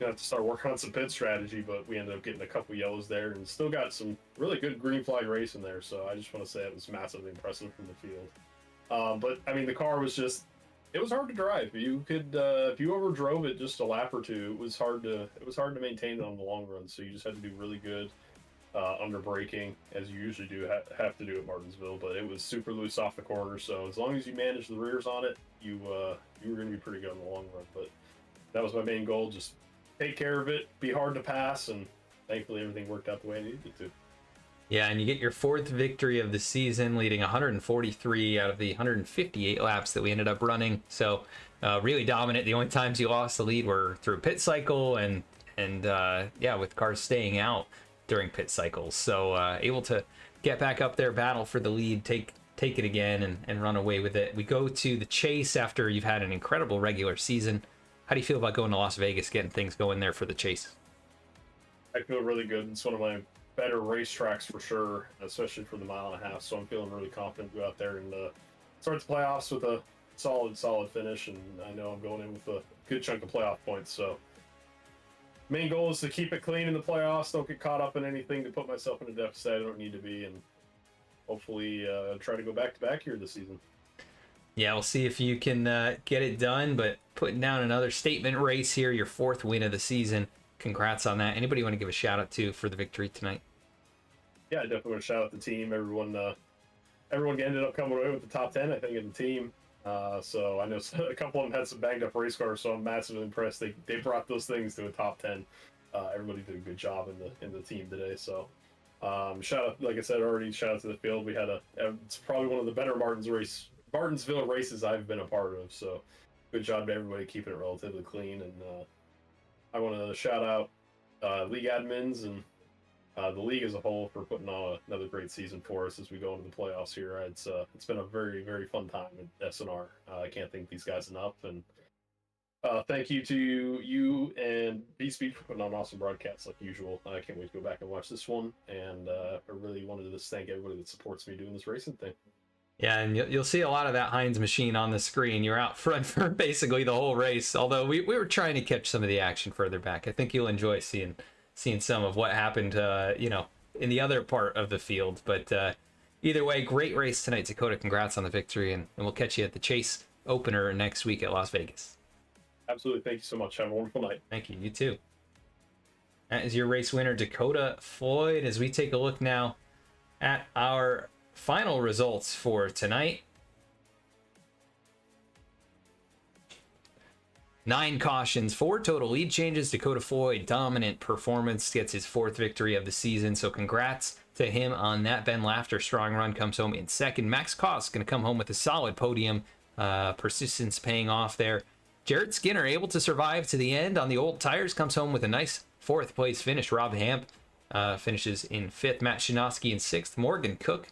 have to start working on some pit strategy, but we ended up getting a couple yellows there and still got some really good green flag racing there. So I just want to say it was massively impressive from the field. But I mean, the car was just, it was hard to drive. You could, if you overdrove it just a lap or two, it was hard to maintain it on the long run. So you just had to do really good under braking, as you usually do have to do at Martinsville. But it was super loose off the corner. So as long as you managed the rears on it, you were going to be pretty good in the long run. But that was my main goal, just take care of it, be hard to pass, and thankfully everything worked out the way it needed to. Yeah, and you get your 4th victory of the season, leading 143 out of the 158 laps that we ended up running. So really dominant. The only times you lost the lead were through pit cycle and yeah, with cars staying out during pit cycles. So able to get back up there, battle for the lead, take it again, and run away with it. We go to the chase after you've had an incredible regular season. How do you feel about going to Las Vegas, getting things going there for the chase? I feel really good. It's one of my better racetracks for sure, especially for the 1.5 miles. So I'm feeling really confident to go out there and start the playoffs with a solid finish. And I know I'm going in with a good chunk of playoff points. So main goal is to keep it clean in the playoffs. Don't get caught up in anything to put myself in a deficit I don't need to be, and hopefully try to go back to back here this season. Yeah, we'll see if you can get it done, but putting down another statement race here, your 4th win of the season. Congrats on that. Anybody you want to give a shout out to for the victory tonight? Yeah, I definitely want to shout out the team. Everyone ended up coming away with the top 10, I think, in the team. So I know a couple of them had some banged up race cars, so I'm massively impressed. They brought those things to a top 10. Everybody did a good job in the team today. So shout out, like I said already, shout out to the field. We had it's probably one of the better Martinsville races I've been a part of, so good job to everybody keeping it relatively clean. And I want to shout out league admins and the league as a whole for putting on another great season for us as we go into the playoffs here. It's been a very, very fun time at SNR. I can't thank these guys enough, and thank you to you and B-Speed for putting on awesome broadcasts like usual. I can't wait to go back and watch this one, and I really wanted to just thank everybody that supports me doing this racing thing. Yeah, and you'll see a lot of that Heinz machine on the screen. You're out front for basically the whole race, although we were trying to catch some of the action further back. I think you'll enjoy seeing some of what happened, in the other part of the field. But either way, great race tonight, Dakota. Congrats on the victory, and we'll catch you at the Chase opener next week at Las Vegas. Absolutely. Thank you so much. Have a wonderful night. Thank you. You too. That is your race winner, Dakota Floyd, as we take a look now at our final results for tonight. 9 cautions, 4 total lead changes. Dakota Floyd, dominant performance, gets his 4th victory of the season. So congrats to him on that. Ben Laughter, strong run, comes home in 2nd. Max Koss going to come home with a solid podium. Persistence paying off there. Jared Skinner able to survive to the end on the old tires, comes home with a nice 4th place finish. Rob Hamp finishes in 5th. Matt Shinosky in 6th. Morgan Cook,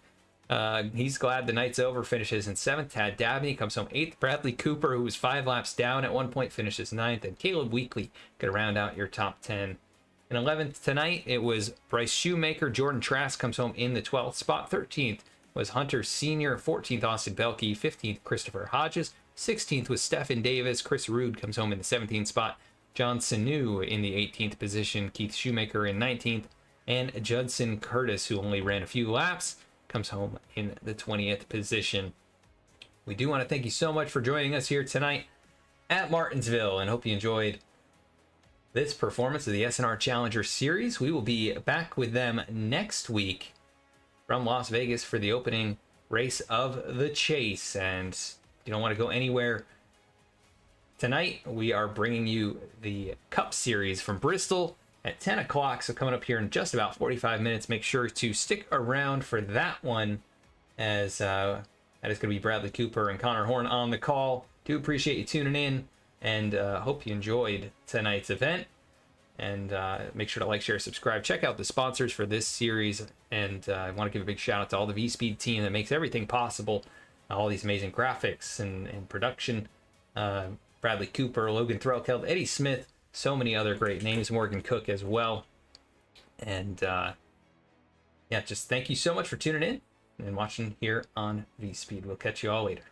he's glad the night's over, finishes in 7th. Tad Dabney comes home 8th. Bradley Cooper, who was 5 laps down at one point, finishes 9th. And Caleb Weekly could round out your top 10. In 11th tonight, it was Bryce Shoemaker. Jordan Trask comes home in the 12th spot. 13th was Hunter Sr. 14th, Austin Belkey. 15th, Christopher Hodges. 16th was Stephen Davis. Chris Rude comes home in the 17th spot. John Sanu in the 18th position. Keith Shoemaker in 19th. And Judson Curtis, who only ran a few laps, comes home in the 20th position. We do want to thank you so much for joining us here tonight at Martinsville, and hope you enjoyed this performance of the SNR Challenger Series. We will be back with them next week from Las Vegas for the opening race of the Chase. And you don't want to go anywhere. Tonight, we are bringing you the Cup Series from Bristol at 10 o'clock. So coming up here in just about 45 minutes. Make sure to stick around for that one, as that is going to be Bradley Cooper and Connor Horn on the call. Do appreciate you tuning in, and hope you enjoyed tonight's event. And make sure to like, share, subscribe. Check out the sponsors for this series. And I want to give a big shout out to all the V-Speed team that makes everything possible. All these amazing graphics and production. Bradley Cooper, Logan Threlkeld, Eddie Smith, so many other great names. Morgan Cook as well. And yeah, just thank you so much for tuning in and watching here on V-Speed. We'll catch you all later.